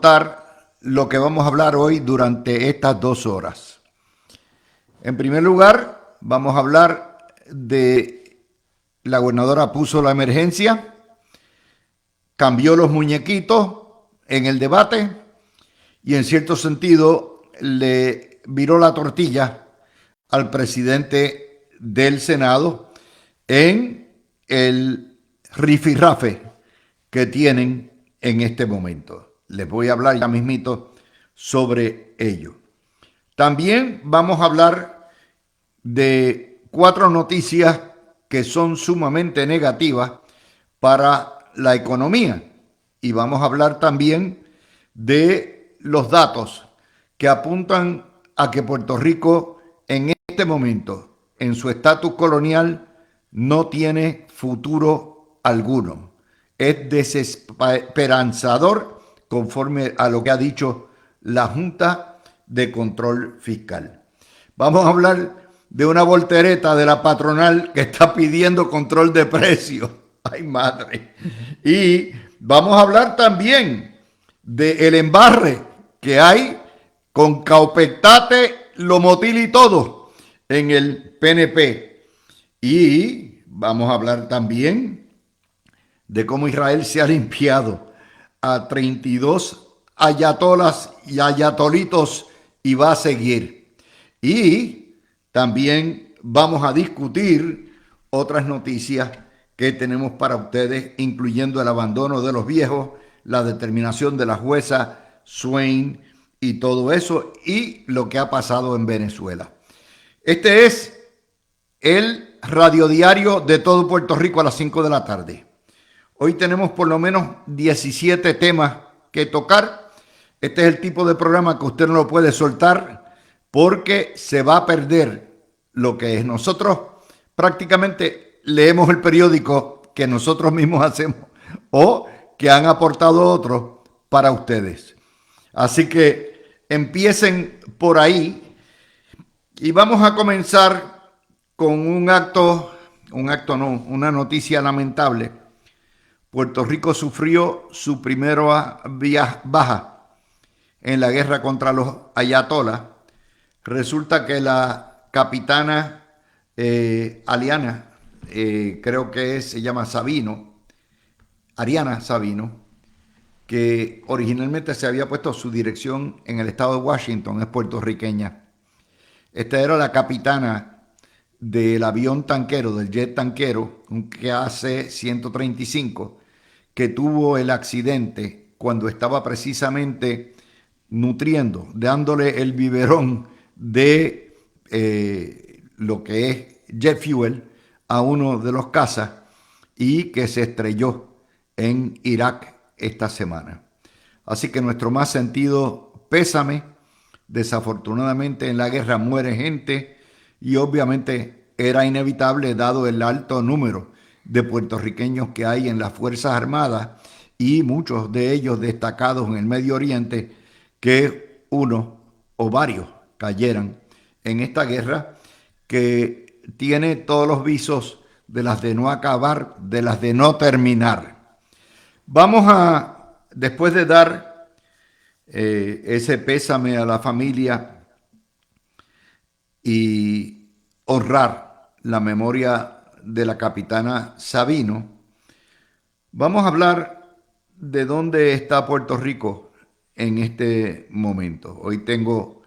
contar lo que vamos a hablar hoy durante estas 2 horas. En primer lugar, vamos a hablar de la gobernadora puso la emergencia, cambió los muñequitos en el debate y en cierto sentido le viró la tortilla al presidente del Senado en el rifirrafe que tienen en este momento. Les voy a hablar ya mismito sobre ello. También vamos a hablar de 4 noticias que son sumamente negativas para la economía. Y vamos a hablar también de los datos que apuntan a que Puerto Rico en este momento, en su estatus colonial, no tiene futuro alguno. Es desesperanzador conforme a lo que ha dicho la Junta de Control Fiscal. Vamos a hablar de una voltereta de la patronal que está pidiendo control de precios. ¡Ay, madre! Y vamos a hablar también del embarre que hay con Caupectate, Lomotil y todo en el PNP. Y vamos a hablar también de cómo Israel se ha limpiado a 32 ayatolas y ayatolitos y va a seguir. Y también vamos a discutir otras noticias que tenemos para ustedes, incluyendo el abandono de los viejos, la determinación de la jueza Swain y todo eso, y lo que ha pasado en Venezuela. Este es el radiodiario de todo Puerto Rico a las 5 de la tarde. Hoy tenemos por lo menos 17 temas que tocar. Este es el tipo de programa que usted no lo puede soltar porque se va a perder lo que es. Nosotros prácticamente leemos el periódico que nosotros mismos hacemos o que han aportado otros para ustedes. Así que empiecen por ahí y vamos a comenzar con una noticia lamentable. Puerto Rico sufrió su primera baja en la guerra contra los ayatolas. Resulta que la capitana Aliana, creo que se llama Ariana Sabino, que originalmente se había puesto su dirección en el estado de Washington, es puertorriqueña. Esta era la capitana del avión tanquero, del jet tanquero, un KC-135, que tuvo el accidente cuando estaba precisamente nutriendo, dándole el biberón de lo que es jet fuel a uno de los cazas y que se estrelló en Irak esta semana. Así que nuestro más sentido pésame. Desafortunadamente en la guerra muere gente y obviamente era inevitable dado el alto número de puertorriqueños que hay en las Fuerzas Armadas y muchos de ellos destacados en el Medio Oriente, que uno o varios cayeran en esta guerra que tiene todos los visos de las de no acabar, de las de no terminar. Vamos a, después de dar ese pésame a la familia y honrar la memoria de la capitana Sabino, vamos a hablar de dónde está Puerto Rico en este momento. Hoy tengo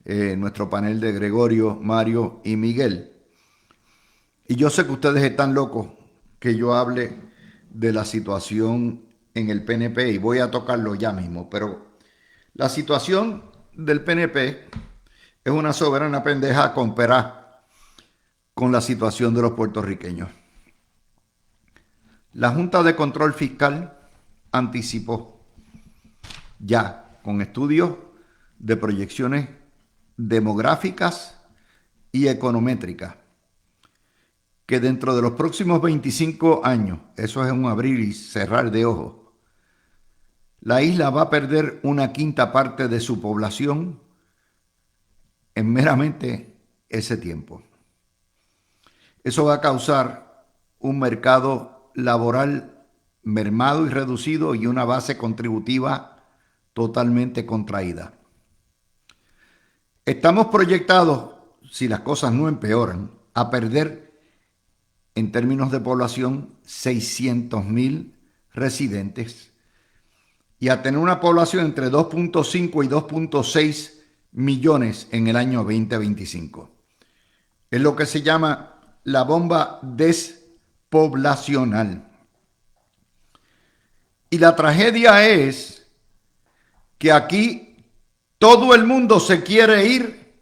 nuestro panel de Gregorio, Mario y Miguel. Y yo sé que ustedes están locos que yo hable de la situación en el PNP y voy a tocarlo ya mismo, pero la situación del PNP es una soberana pendeja comparada con la situación de los puertorriqueños. La Junta de Control Fiscal anticipó ya con estudios de proyecciones demográficas y econométricas que dentro de los próximos 25 años, eso es un abrir y cerrar de ojos, la isla va a perder 1/5 parte de su población en meramente ese tiempo. Eso va a causar un mercado laboral mermado y reducido y una base contributiva totalmente contraída. Estamos proyectados, si las cosas no empeoran, a perder en términos de población 600,000 residentes y a tener una población entre 2.5 y 2.6 millones en el año 2025. Es lo que se llama la bomba despoblacional. Y la tragedia es que aquí todo el mundo se quiere ir,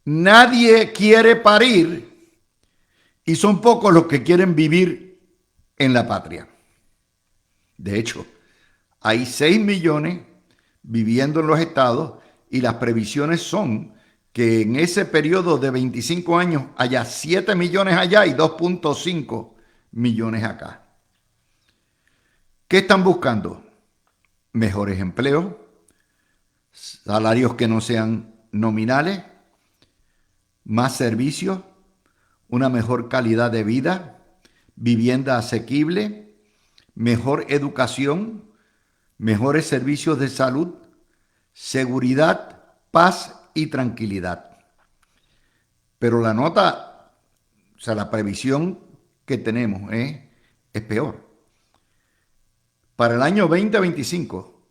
nadie quiere parir y son pocos los que quieren vivir en la patria. De hecho, hay 6 millones viviendo en los estados y las previsiones son que en ese periodo de 25 años haya 7 millones allá y 2.5 millones acá. ¿Qué están buscando? Mejores empleos, salarios que no sean nominales, más servicios, una mejor calidad de vida, vivienda asequible, mejor educación, mejores servicios de salud, seguridad, paz y tranquilidad. Pero la nota, o sea, la previsión que tenemos es peor. Para el año 2025,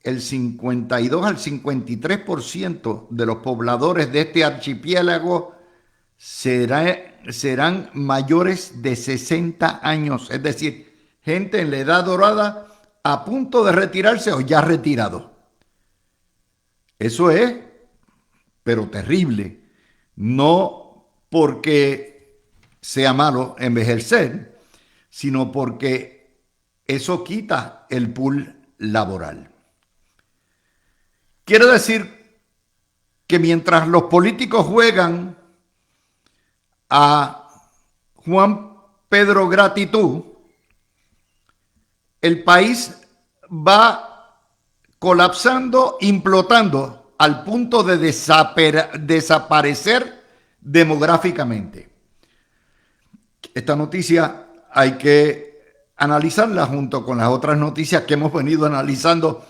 el 52 al 53% de los pobladores de este archipiélago serán mayores de 60 años, es decir, gente en la edad dorada a punto de retirarse o ya retirado. Eso es, pero terrible, no porque sea malo envejecer, sino porque eso quita el pool laboral. Quiere decir que mientras los políticos juegan a Juan Pedro Gratitud, el país va colapsando, implotando al punto de desaparecer demográficamente. Esta noticia hay que analizarla junto con las otras noticias que hemos venido analizando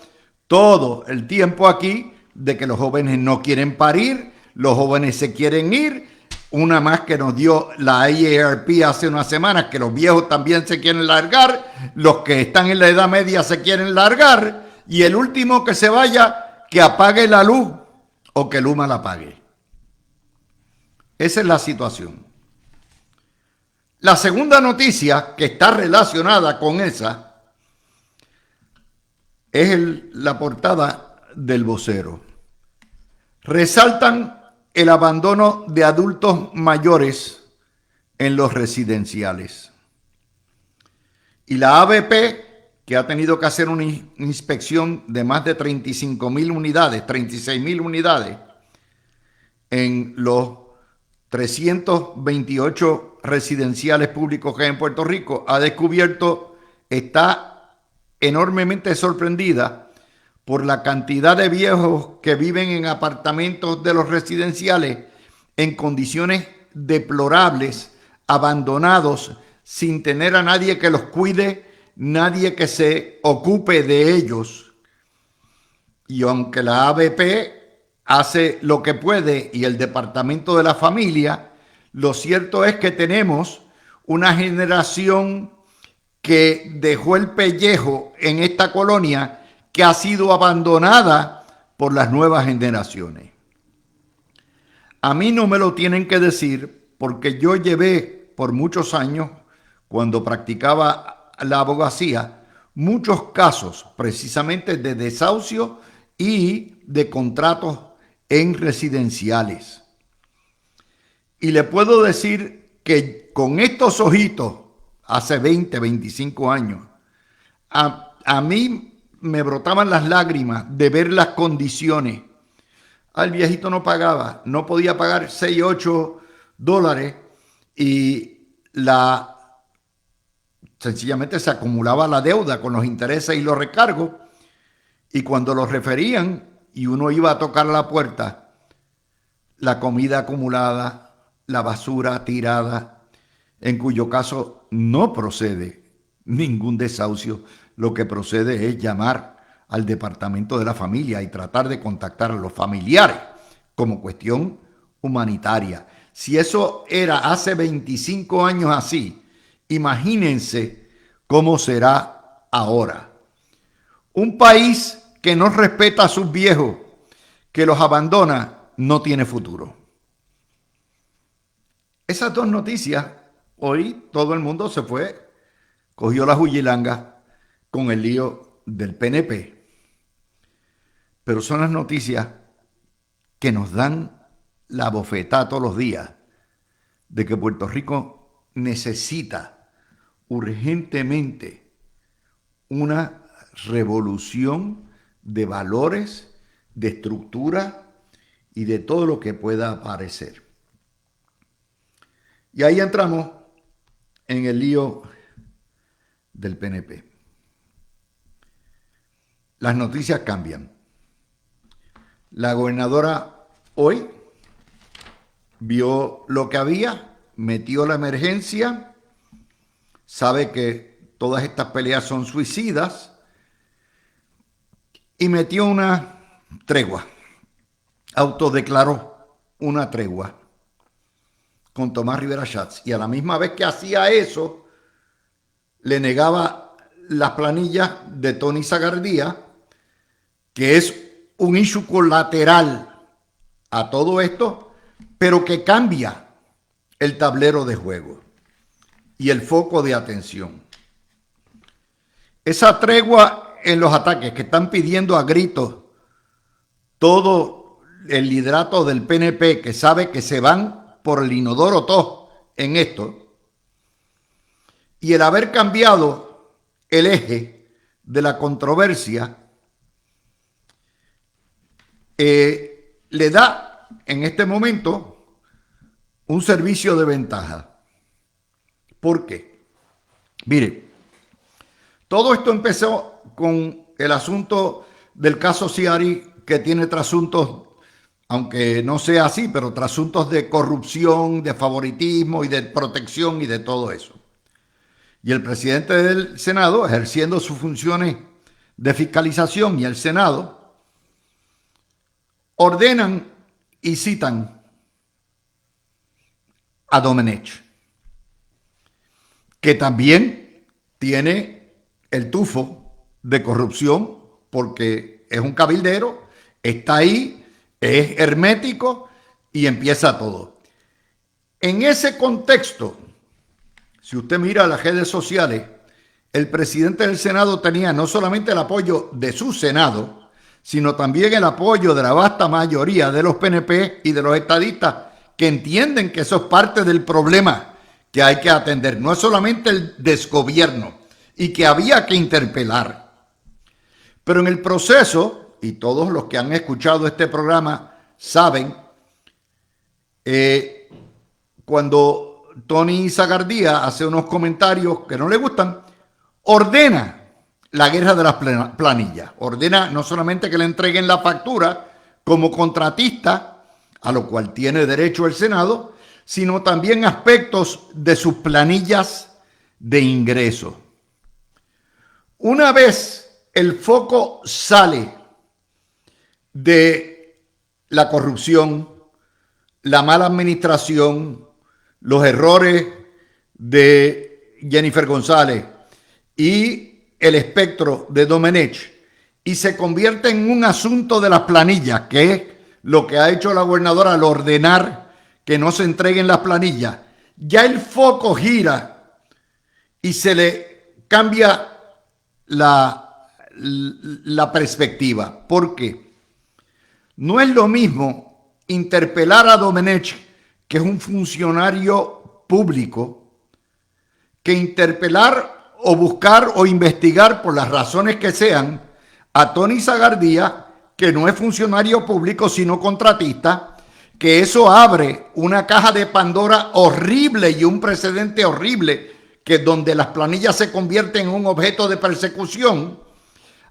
todo el tiempo aquí, de que los jóvenes no quieren parir, los jóvenes se quieren ir. Una más que nos dio la AARP hace unas semanas, que los viejos también se quieren largar, los que están en la edad media se quieren largar, y el último que se vaya, que apague la luz o que Luma la apague. Esa es la situación. La segunda noticia que está relacionada con esa es la portada del vocero. Resaltan el abandono de adultos mayores en los residenciales. Y la ABP, que ha tenido que hacer una inspección de más de 35,000 unidades, 36,000 unidades, en los 328 residenciales públicos que hay en Puerto Rico, ha descubierto, está enormemente sorprendida por la cantidad de viejos que viven en apartamentos de los residenciales en condiciones deplorables, abandonados, sin tener a nadie que los cuide, nadie que se ocupe de ellos. Y aunque la ABP hace lo que puede y el Departamento de la Familia, lo cierto es que tenemos una generación que dejó el pellejo en esta colonia, que ha sido abandonada por las nuevas generaciones. A mí no me lo tienen que decir, porque yo llevé por muchos años, cuando practicaba la abogacía, muchos casos precisamente de desahucio y de contratos en residenciales. Y le puedo decir que con estos ojitos, hace 20, 25 años, a mí me brotaban las lágrimas de ver las condiciones. El viejito no pagaba, no podía pagar 6, 8 dólares y sencillamente se acumulaba la deuda con los intereses y los recargos, y cuando los referían y uno iba a tocar la puerta, la comida acumulada, la basura tirada, en cuyo caso no procede ningún desahucio. Lo que procede es llamar al departamento de la familia y tratar de contactar a los familiares como cuestión humanitaria. Si eso era hace 25 años así, imagínense cómo será ahora. Un país que no respeta a sus viejos, que los abandona, no tiene futuro. Esas dos noticias, hoy todo el mundo se fue, cogió la juyilanga con el lío del PNP. Pero son las noticias que nos dan la bofetada todos los días de que Puerto Rico necesita urgentemente una revolución de valores, de estructura y de todo lo que pueda aparecer. Y ahí entramos en el lío del PNP. Las noticias cambian. La gobernadora hoy vio lo que había, metió la emergencia, sabe que todas estas peleas son suicidas y metió una tregua, autodeclaró una tregua con Tomás Rivera Schatz, y a la misma vez que hacía eso, le negaba las planillas de Tony Sagardía, que es un issue colateral a todo esto, pero que cambia el tablero de juego y el foco de atención. Esa tregua en los ataques que están pidiendo a gritos todo el liderato del PNP, que sabe que se van por el inodoro todos en esto, y el haber cambiado el eje de la controversia, le da en este momento un servicio de ventaja. ¿Por qué? Mire, todo esto empezó con el asunto del caso Ciari, que tiene trasuntos, aunque no sea así, pero trasuntos de corrupción, de favoritismo y de protección y de todo eso. Y el presidente del Senado, ejerciendo sus funciones de fiscalización, y el Senado ordenan y citan a Domenech, que también tiene el tufo de corrupción porque es un cabildero, está ahí, es hermético y empieza todo. En ese contexto, si usted mira las redes sociales, el presidente del Senado tenía no solamente el apoyo de su Senado, sino también el apoyo de la vasta mayoría de los PNP y de los estadistas que entienden que eso es parte del problema que hay que atender. No es solamente el desgobierno y que había que interpelar. Pero en el proceso, y todos los que han escuchado este programa saben, cuando Tony Sagardía hace unos comentarios que no le gustan, ordena la guerra de las planillas. Ordena no solamente que le entreguen la factura como contratista, a lo cual tiene derecho el Senado, sino también aspectos de sus planillas de ingreso. Una vez el foco sale de la corrupción, la mala administración, los errores de Jennifer González y el espectro de Domenech, y se convierte en un asunto de las planillas, que es lo que ha hecho la gobernadora al ordenar que no se entreguen las planillas, ya el foco gira y se le cambia la perspectiva. ¿Por qué? No es lo mismo interpelar a Domenech, que es un funcionario público, que interpelar o buscar o investigar, por las razones que sean, a Tony Sagardía, que no es funcionario público sino contratista, que eso abre una caja de Pandora horrible y un precedente horrible, que donde las planillas se convierten en un objeto de persecución.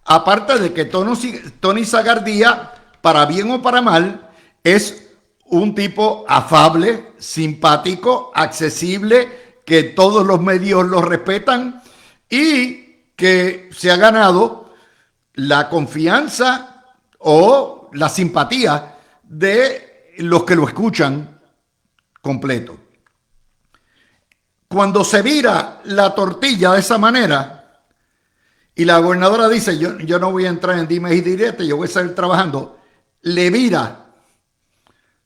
Aparte de que Tony Sagardía, para bien o para mal, es un tipo afable, simpático, accesible, que todos los medios lo respetan y que se ha ganado la confianza o la simpatía de los que lo escuchan completo. Cuando se vira la tortilla de esa manera y la gobernadora dice, yo no voy a entrar en dimes y diretes, yo voy a seguir trabajando, le vira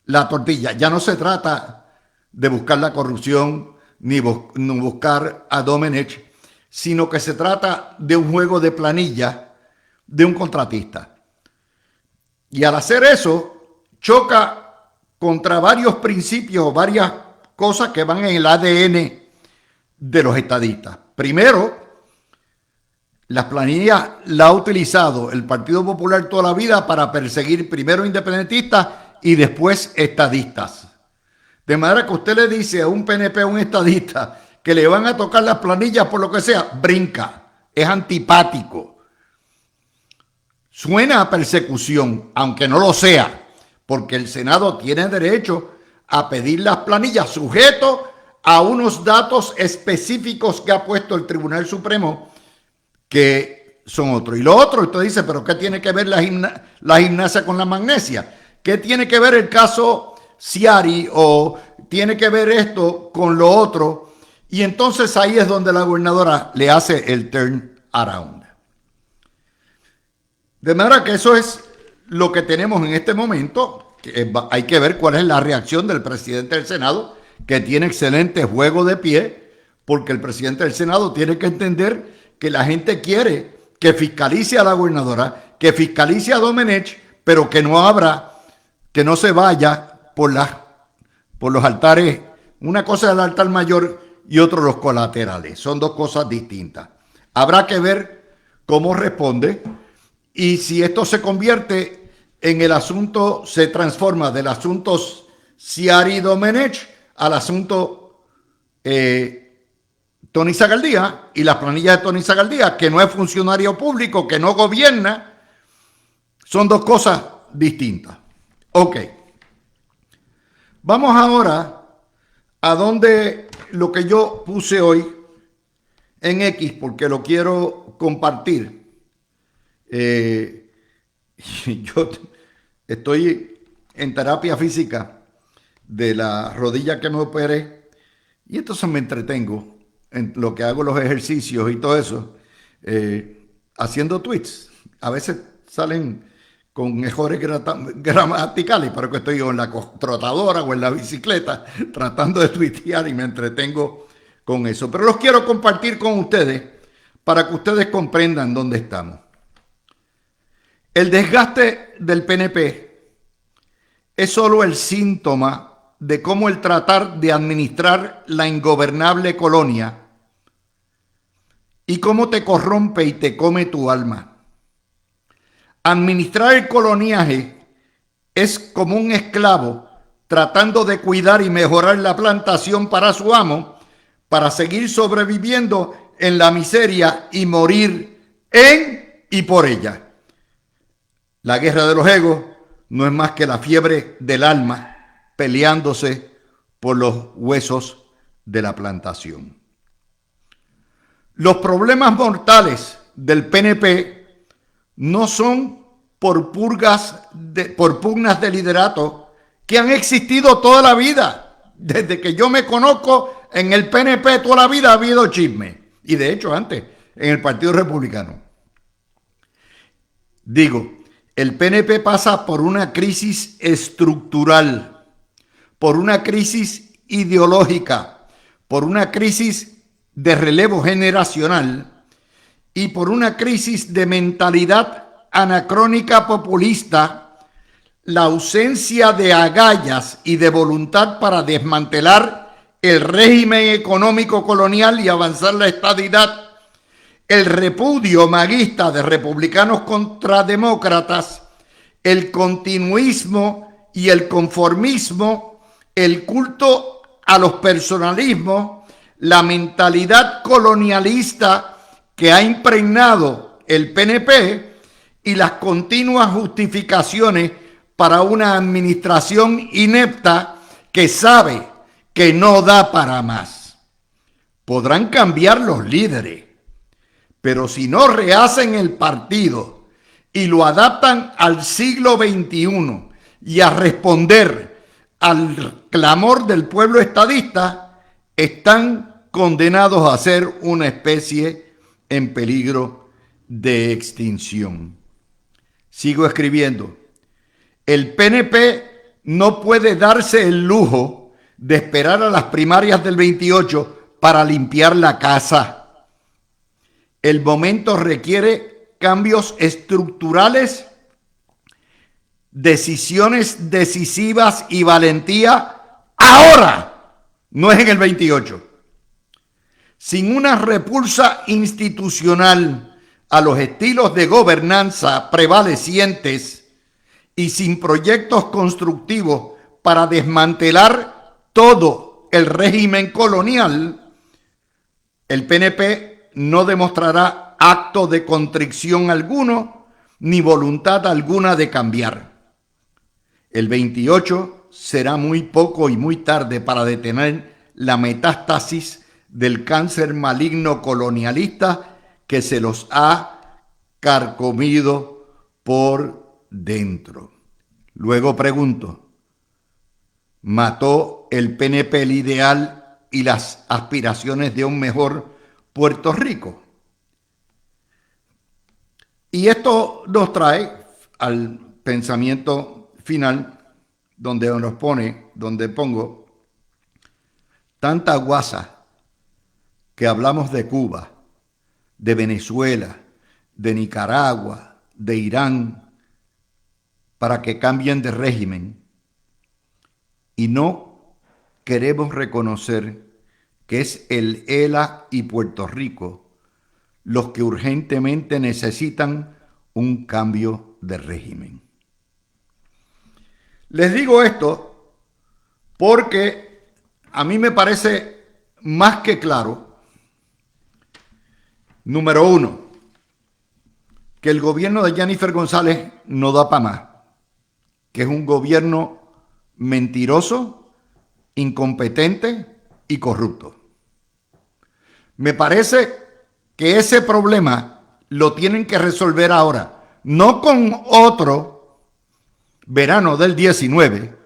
la tortilla. Ya no se trata de buscar la corrupción ni buscar a Domenech, sino que se trata de un juego de planilla de un contratista. Y al hacer eso, choca contra varios principios, varias cosas que van en el ADN de los estadistas. Primero, las planillas la ha utilizado el Partido Popular toda la vida para perseguir primero independentistas y después estadistas. De manera que usted le dice a un PNP, a un estadista, que le van a tocar las planillas por lo que sea, brinca, es antipático. Suena a persecución, aunque no lo sea, porque el Senado tiene derecho a pedir las planillas sujeto a unos datos específicos que ha puesto el Tribunal Supremo, que son otros. Y lo otro, usted dice, pero ¿qué tiene que ver la gimnasia con la magnesia? ¿Qué tiene que ver el caso Ciari o tiene que ver esto con lo otro? Y entonces ahí es donde la gobernadora le hace el turn around. De manera que eso es lo que tenemos en este momento. Hay que ver cuál es la reacción del presidente del Senado, que tiene excelente juego de pie, porque el presidente del Senado tiene que entender que la gente quiere que fiscalice a la gobernadora, que fiscalice a Domenech, pero que no se vaya por los altares. Una cosa es el altar mayor y otro los colaterales. Son dos cosas distintas. Habrá que ver cómo responde. Y si esto se convierte en el asunto, se transforma del asunto Ciari Domenech al asunto Tony Zagaldía y las planillas de Tony Zagaldía, que no es funcionario público, que no gobierna, son dos cosas distintas. Ok. Vamos ahora a donde lo que yo puse hoy en X, porque lo quiero compartir. Yo estoy en terapia física de la rodilla que me operé y entonces me entretengo en lo que hago, los ejercicios y todo eso, haciendo tweets. A veces salen con errores gramaticales, pero que estoy o en la trotadora o en la bicicleta tratando de tuitear y me entretengo con eso. Pero los quiero compartir con ustedes para que ustedes comprendan dónde estamos. El desgaste del PNP es solo el síntoma de cómo el tratar de administrar la ingobernable colonia y cómo te corrompe y te come tu alma. Administrar el coloniaje es como un esclavo tratando de cuidar y mejorar la plantación para su amo, para seguir sobreviviendo en la miseria y morir en y por ella. La guerra de los egos no es más que la fiebre del alma peleándose por los huesos de la plantación. Los problemas mortales del PNP no son por pugnas de liderato que han existido toda la vida. Desde que yo me conozco, en el PNP toda la vida ha habido chisme. Y de hecho antes, en el Partido Republicano. Digo, el PNP pasa por una crisis estructural, por una crisis ideológica, por una crisis de relevo generacional y por una crisis de mentalidad anacrónica populista, la ausencia de agallas y de voluntad para desmantelar el régimen económico colonial y avanzar la estadidad, el repudio maguista de republicanos contra demócratas, el continuismo y el conformismo, el culto a los personalismos, la mentalidad colonialista que ha impregnado el PNP y las continuas justificaciones para una administración inepta que sabe que no da para más. Podrán cambiar los líderes, pero si no rehacen el partido y lo adaptan al siglo XXI y a responder al clamor del pueblo estadista, están condenados a ser una especie en peligro de extinción. Sigo escribiendo. El PNP no puede darse el lujo de esperar a las primarias del 28 para limpiar la casa. El momento requiere cambios estructurales, decisiones decisivas y valentía ahora, no es en el 28. Sin una repulsa institucional a los estilos de gobernanza prevalecientes y sin proyectos constructivos para desmantelar todo el régimen colonial, el PNP no demostrará acto de contrición alguno ni voluntad alguna de cambiar. El 28 será muy poco y muy tarde para detener la metástasis del cáncer maligno colonialista que se los ha carcomido por dentro. Luego pregunto, ¿mató el PNP el ideal y las aspiraciones de un mejor Puerto Rico? Y esto nos trae al pensamiento final, donde pongo tanta guasa que hablamos de Cuba, de Venezuela, de Nicaragua, de Irán, para que cambien de régimen. Y no queremos reconocer que es el ELA y Puerto Rico los que urgentemente necesitan un cambio de régimen. Les digo esto porque a mí me parece más que claro, número uno, que el gobierno de Jennifer González no da para más, que es un gobierno mentiroso, incompetente y corrupto. Me parece que ese problema lo tienen que resolver ahora, no con otro verano del 19,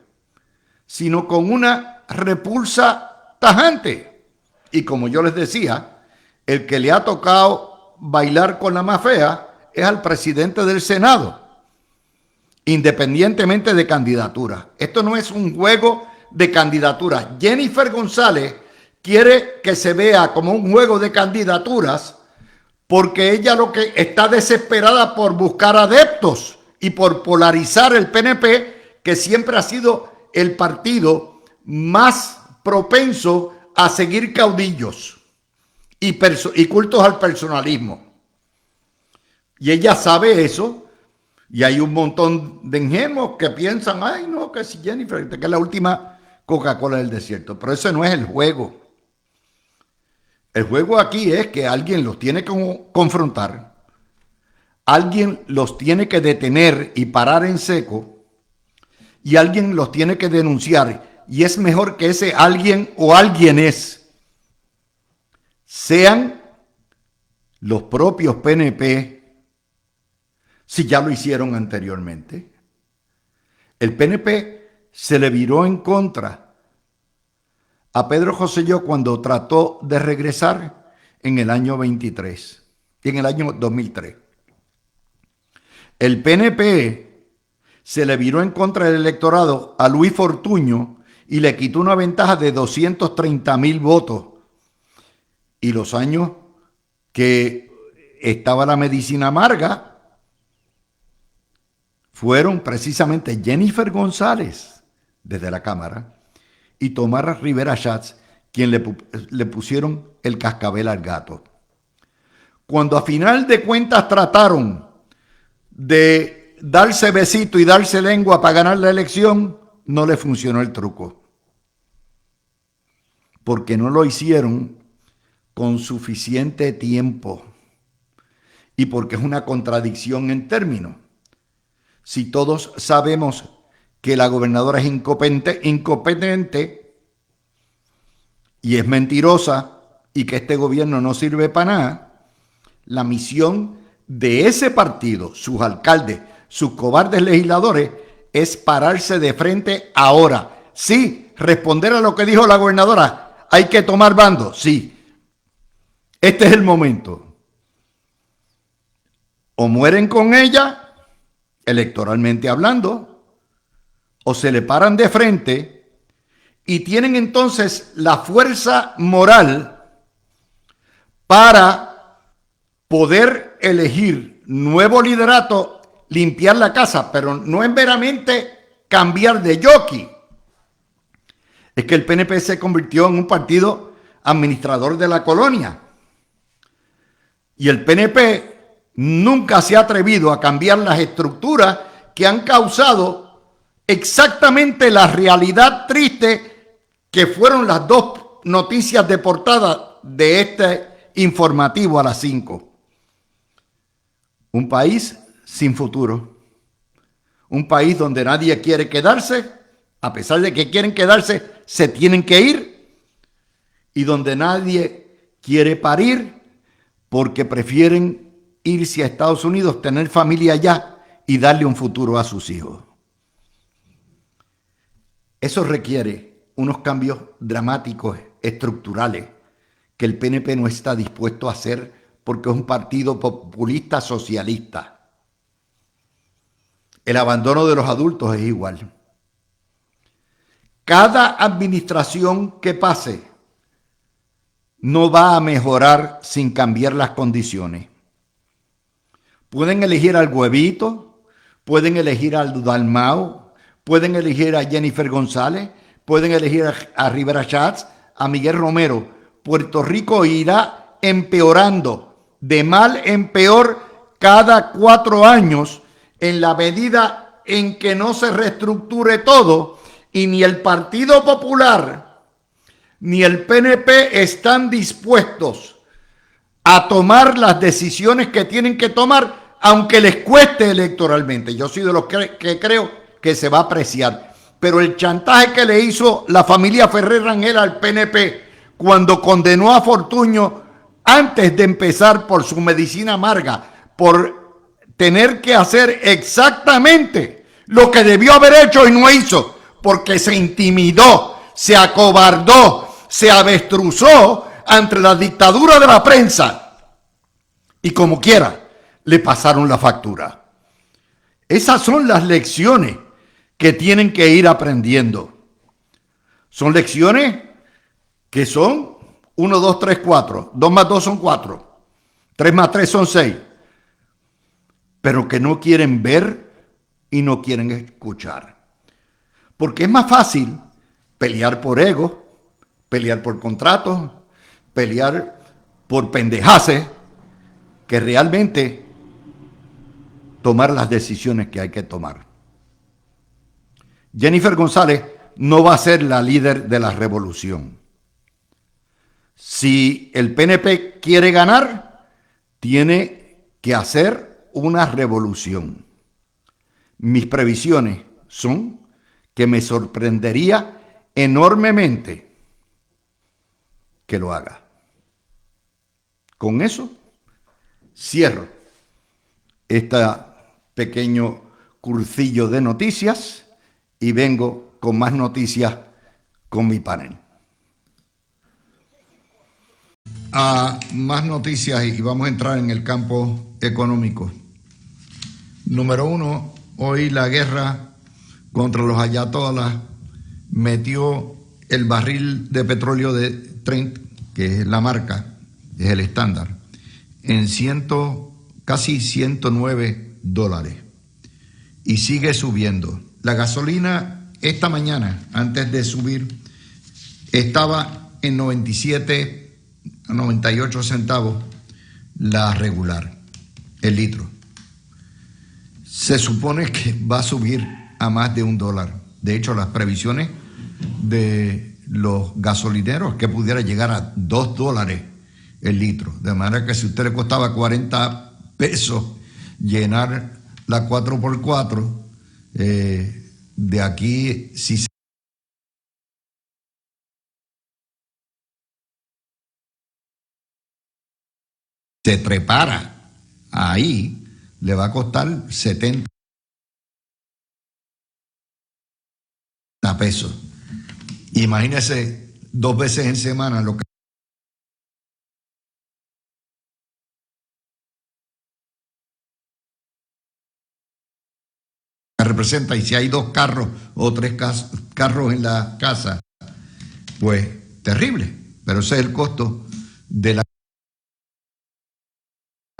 sino con una repulsa tajante. Y como yo les decía, el que le ha tocado bailar con la más fea es al presidente del Senado, independientemente de candidatura. Esto no es un juego de candidaturas. Jennifer González quiere que se vea como un juego de candidaturas porque ella lo que está desesperada por buscar adeptos y por polarizar el PNP, que siempre ha sido el partido más propenso a seguir caudillos y cultos al personalismo. Y ella sabe eso, y hay un montón de ingenuos que piensan, ay no, que si Jennifer, que es la última Coca-Cola del desierto. Pero ese no es el juego. El juego aquí es que alguien los tiene que confrontar, alguien los tiene que detener y parar en seco, y alguien los tiene que denunciar. Y es mejor que ese alguien o alguienes sean los propios PNP, si ya lo hicieron anteriormente. El PNP se le viró en contra a Pedro Rosselló cuando trató de regresar en el año 23, en el año 2003. El PNP se le viró en contra del electorado a Luis Fortuño y le quitó una ventaja de 230,000 votos. Y los años que estaba la medicina amarga fueron precisamente Jennifer González desde la Cámara y Tomás Rivera Schatz quien le pusieron el cascabel al gato. Cuando a final de cuentas trataron de darse besito y darse lengua para ganar la elección, no le funcionó el truco. Porque no lo hicieron con suficiente tiempo y porque es una contradicción en términos. Si todos sabemos que la gobernadora es incompetente y es mentirosa y que este gobierno no sirve para nada, la misión de ese partido, sus alcaldes, sus cobardes legisladores, es pararse de frente ahora. Sí, responder a lo que dijo la gobernadora. Hay que tomar bando. Sí. Este es el momento. O mueren con ella, electoralmente hablando, o se le paran de frente y tienen entonces la fuerza moral para poder elegir nuevo liderato, limpiar la casa, pero no es meramente cambiar de jockey. Es que el PNP se convirtió en un partido administrador de la colonia. Y el PNP nunca se ha atrevido a cambiar las estructuras que han causado exactamente la realidad triste que fueron las dos noticias de portada de este informativo a las 5. Un país sin futuro. Un país donde nadie quiere quedarse, a pesar de que quieren quedarse, se tienen que ir. Y donde nadie quiere parir porque prefieren irse a Estados Unidos, tener familia allá y darle un futuro a sus hijos. Eso requiere unos cambios dramáticos, estructurales, que el PNP no está dispuesto a hacer porque es un partido populista socialista. El abandono de los adultos es igual. Cada administración que pase no va a mejorar sin cambiar las condiciones. Pueden elegir al Huevito, pueden elegir al Dalmau, pueden elegir a Jennifer González, pueden elegir a Rivera Schatz, a Miguel Romero. Puerto Rico irá empeorando de mal en peor cada 4 años en la medida en que no se reestructure todo y ni el Partido Popular ni el PNP están dispuestos a tomar las decisiones que tienen que tomar, aunque les cueste electoralmente. Yo soy de los que creo que se va a apreciar. Pero el chantaje que le hizo la familia Ferrer Rangel al PNP cuando condenó a Fortuño antes de empezar por su medicina amarga, por tener que hacer exactamente lo que debió haber hecho y no hizo, porque se intimidó, se acobardó, se avestruzó ante la dictadura de la prensa y como quiera le pasaron la factura. Esas son las lecciones que tienen que ir aprendiendo. Son lecciones que son 1, 2, 3, 4. 2 más 2 son 4. 3 más 3 son 6. Pero que no quieren ver y no quieren escuchar. Porque es más fácil pelear por ego, pelear por contratos, pelear por pendejaces, que realmente tomar las decisiones que hay que tomar. Jennifer González no va a ser la líder de la revolución. Si el PNP quiere ganar, tiene que hacer una revolución. Mis previsiones son que me sorprendería enormemente que lo haga. Con eso cierro este pequeño cursillo de noticias y vengo con más noticias con mi panel. A más noticias y vamos a entrar en el campo económico. Número 1, hoy la guerra contra los ayatolás metió el barril de petróleo de Trent, que es la marca, es el estándar, en casi $109 y sigue subiendo. La gasolina esta mañana, antes de subir, estaba en 97 a 98 centavos la regular, el litro. Se supone que va a subir a más de $1. De hecho, las previsiones de los gasolineros que pudiera llegar a $2 el litro. De manera que si a usted le costaba 40 pesos llenar la 4x4, de aquí si se trepara ahí le va a costar 70 pesos. Imagínese 2 veces en semana lo que representa, y si hay 2 carros o 3 carros en la casa, pues terrible, pero ese es el costo de la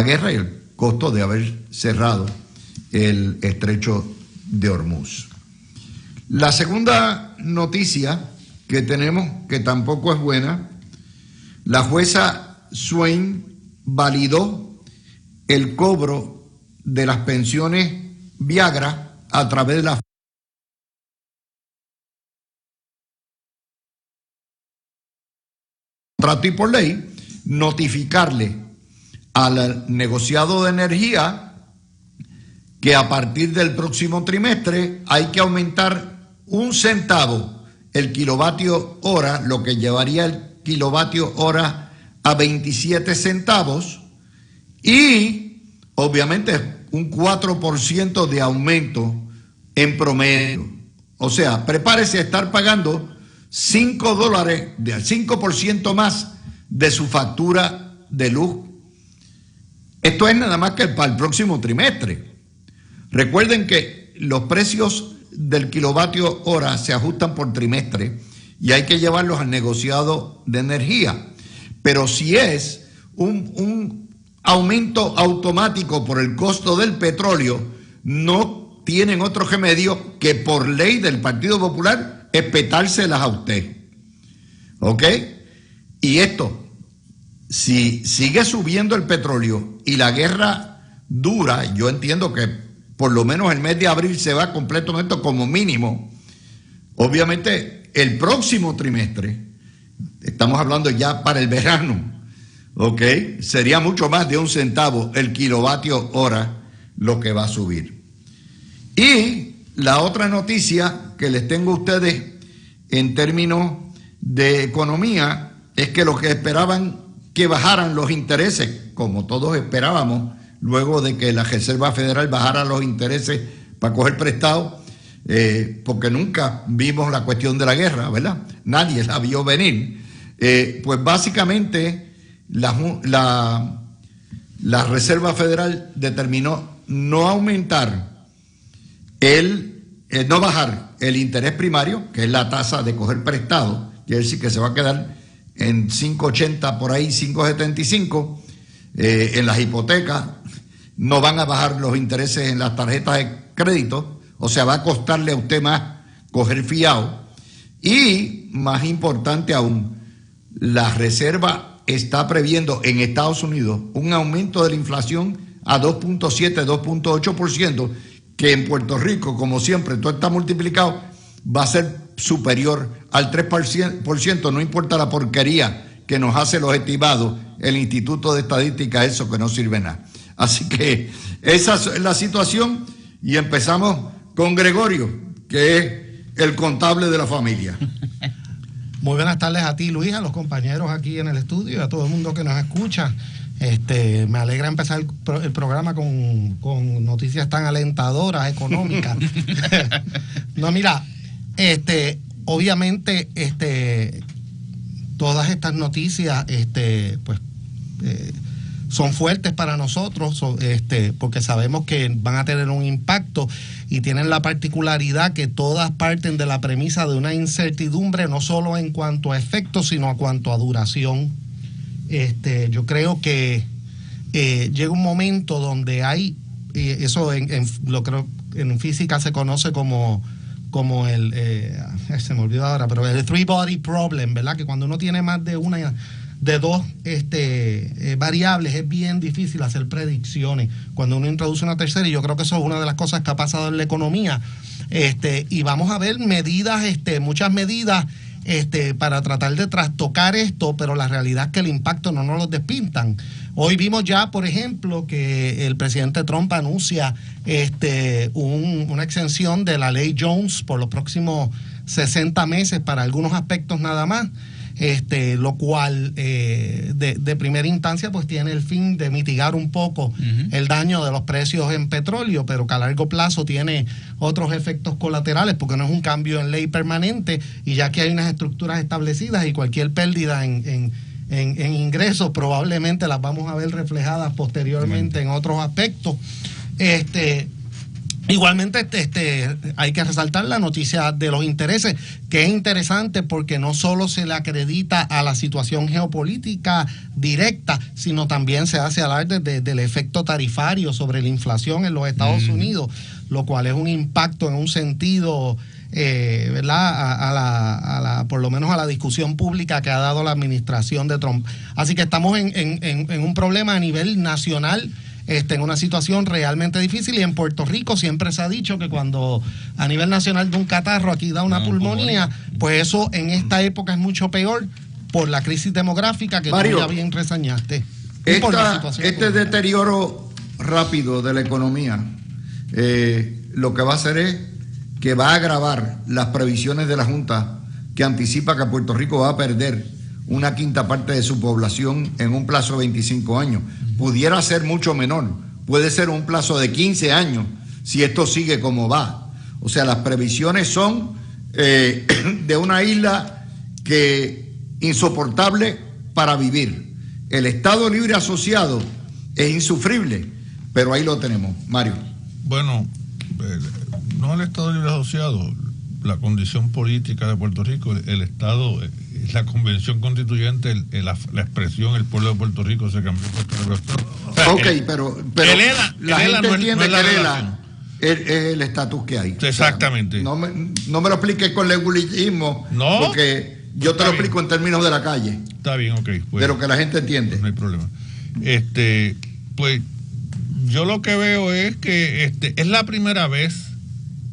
guerra y el costo de haber cerrado el estrecho de Hormuz. La segunda noticia que tenemos, que tampoco es buena, la jueza Swain validó el cobro de las pensiones Viagra a través de la contrato y por ley, notificarle al negociado de energía que a partir del próximo trimestre hay que aumentar 1 centavo el kilovatio hora, lo que llevaría el kilovatio hora a 27 centavos y obviamente un 4% de aumento en promedio. O sea, prepárese a estar pagando $5, del 5% más de su factura de luz. Esto es nada más que para el próximo trimestre. Recuerden que los precios del kilovatio hora se ajustan por trimestre y hay que llevarlos al negociado de energía. Pero si es un aumento automático por el costo del petróleo, no tienen otro remedio que por ley del Partido Popular espetárselas a usted. ¿Ok? Y esto, si sigue subiendo el petróleo y la guerra dura, yo entiendo que por lo menos el mes de abril se va completamente como mínimo. Obviamente el próximo trimestre, estamos hablando ya para el verano, ¿ok? Sería mucho más de 1 centavo el kilovatio hora lo que va a subir. Y la otra noticia que les tengo a ustedes en términos de economía es que los que esperaban que bajaran los intereses, como todos esperábamos, luego de que la Reserva Federal bajara los intereses para coger prestado, porque nunca vimos la cuestión de la guerra, ¿verdad? Nadie la vio venir. Pues básicamente la Reserva Federal determinó no aumentar no bajar el interés primario, que es la tasa de coger prestado, quiere decir que se va a quedar en 5.80 por ahí, 5.75, en las hipotecas. No van a bajar los intereses en las tarjetas de crédito, o sea, va a costarle a usted más coger fiado. Y más importante aún, la Reserva está previendo en Estados Unidos un aumento de la inflación a 2.7, 2.8%, que en Puerto Rico, como siempre, todo está multiplicado, va a ser superior al 3%, no importa la porquería que nos hace los estimados, el Instituto de Estadística, eso que no sirve nada. Así que esa es la situación y empezamos con Gregorio, que es el contable de la familia. Muy buenas tardes a ti, Luis, a los compañeros aquí en el estudio y a todo el mundo que nos escucha. Me alegra empezar el programa con noticias tan alentadoras, económicas. No, mira, obviamente, todas estas noticias, son fuertes para nosotros, porque sabemos que van a tener un impacto y tienen la particularidad que todas parten de la premisa de una incertidumbre, no solo en cuanto a efectos, sino a cuanto a duración. Yo creo que llega un momento donde hay, eso lo creo en física se conoce como el, se me olvidó ahora, pero el three body problem, ¿verdad? Que cuando uno tiene más de una de dos variables es bien difícil hacer predicciones cuando uno introduce una tercera, y yo creo que eso es una de las cosas que ha pasado en la economía, y vamos a ver medidas, muchas medidas para tratar de trastocar esto, pero la realidad es que el impacto no nos lo despintan. Hoy vimos ya, por ejemplo, que el presidente Trump anuncia una exención de la ley Jones por los próximos 60 meses para algunos aspectos nada más. lo cual de primera instancia pues tiene el fin de mitigar un poco el daño de los precios en petróleo, pero que a largo plazo tiene otros efectos colaterales, porque no es un cambio en ley permanente, y ya que hay unas estructuras establecidas y cualquier pérdida en ingresos probablemente las vamos a ver reflejadas posteriormente en otros aspectos. Igualmente hay que resaltar la noticia de los intereses, que es interesante porque no solo se le acredita a la situación geopolítica directa, sino también se hace alarde del efecto tarifario sobre la inflación en los Estados Unidos, lo cual es un impacto en un sentido, ¿verdad? Por lo menos a la discusión pública que ha dado la administración de Trump. Así que estamos en un problema a nivel nacional, en una situación realmente difícil, y en Puerto Rico siempre se ha dicho que cuando a nivel nacional de un catarro aquí da una pulmonía, pues eso en esta época es mucho peor por la crisis demográfica que Mario, tú ya bien reseñaste. Este deterioro rápido de la economía lo que va a hacer es que va a agravar las previsiones de la Junta, que anticipa que Puerto Rico va a perder una quinta parte de su población en un plazo de 25 años. Pudiera ser mucho menor, puede ser un plazo de 15 años si esto sigue como va. O sea, las previsiones son de una isla que insoportable para vivir. El Estado Libre Asociado es insufrible, pero ahí lo tenemos. Mario. Bueno, no el Estado Libre Asociado, la condición política de Puerto Rico, el Estado, la Convención Constituyente, la expresión, el pueblo de Puerto Rico se cambió por esta relación. O sea, pero la gente entiende que es el estatus que hay. Exactamente. O sea, no me lo expliques con legulismo, porque yo te lo explico en términos de la calle. Está bien, ok. Pues, de lo que la gente entiende. Pues no hay problema. Pues yo lo que veo es que es la primera vez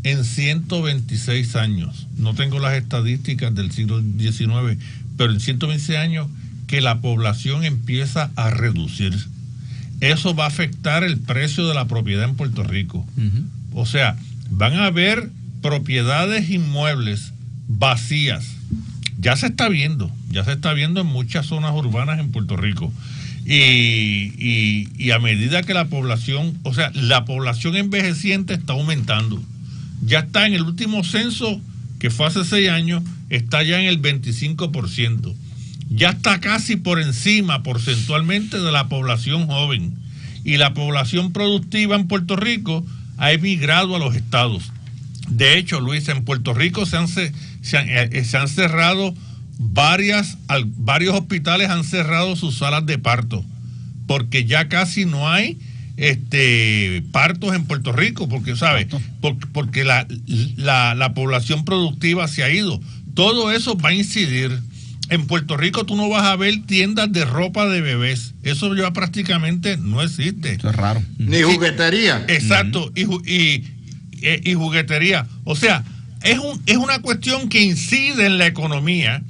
en 126 años, no tengo las estadísticas del siglo XIX, pero en 126 años que la población empieza a reducir. Eso va a afectar el precio de la propiedad en Puerto Rico. O sea, van a haber propiedades inmuebles vacías. Ya se está viendo en muchas zonas urbanas en Puerto Rico. Y a medida que la población envejeciente está aumentando. Ya está en el último censo, que fue hace 6 años, está ya en el 25%. Ya está casi por encima porcentualmente de la población joven. Y la población productiva en Puerto Rico ha emigrado a los estados. De hecho, Luis, en Puerto Rico se han cerrado varios hospitales, han cerrado sus salas de parto, porque ya casi no hay partos en Puerto Rico, porque ¿sabes? Porque la población productiva se ha ido. Todo eso va a incidir. En Puerto Rico tú no vas a ver tiendas de ropa de bebés. Eso ya prácticamente no existe. Eso es raro. Ni juguetería. Exacto. Y juguetería. O sea, es una cuestión que incide en la economía,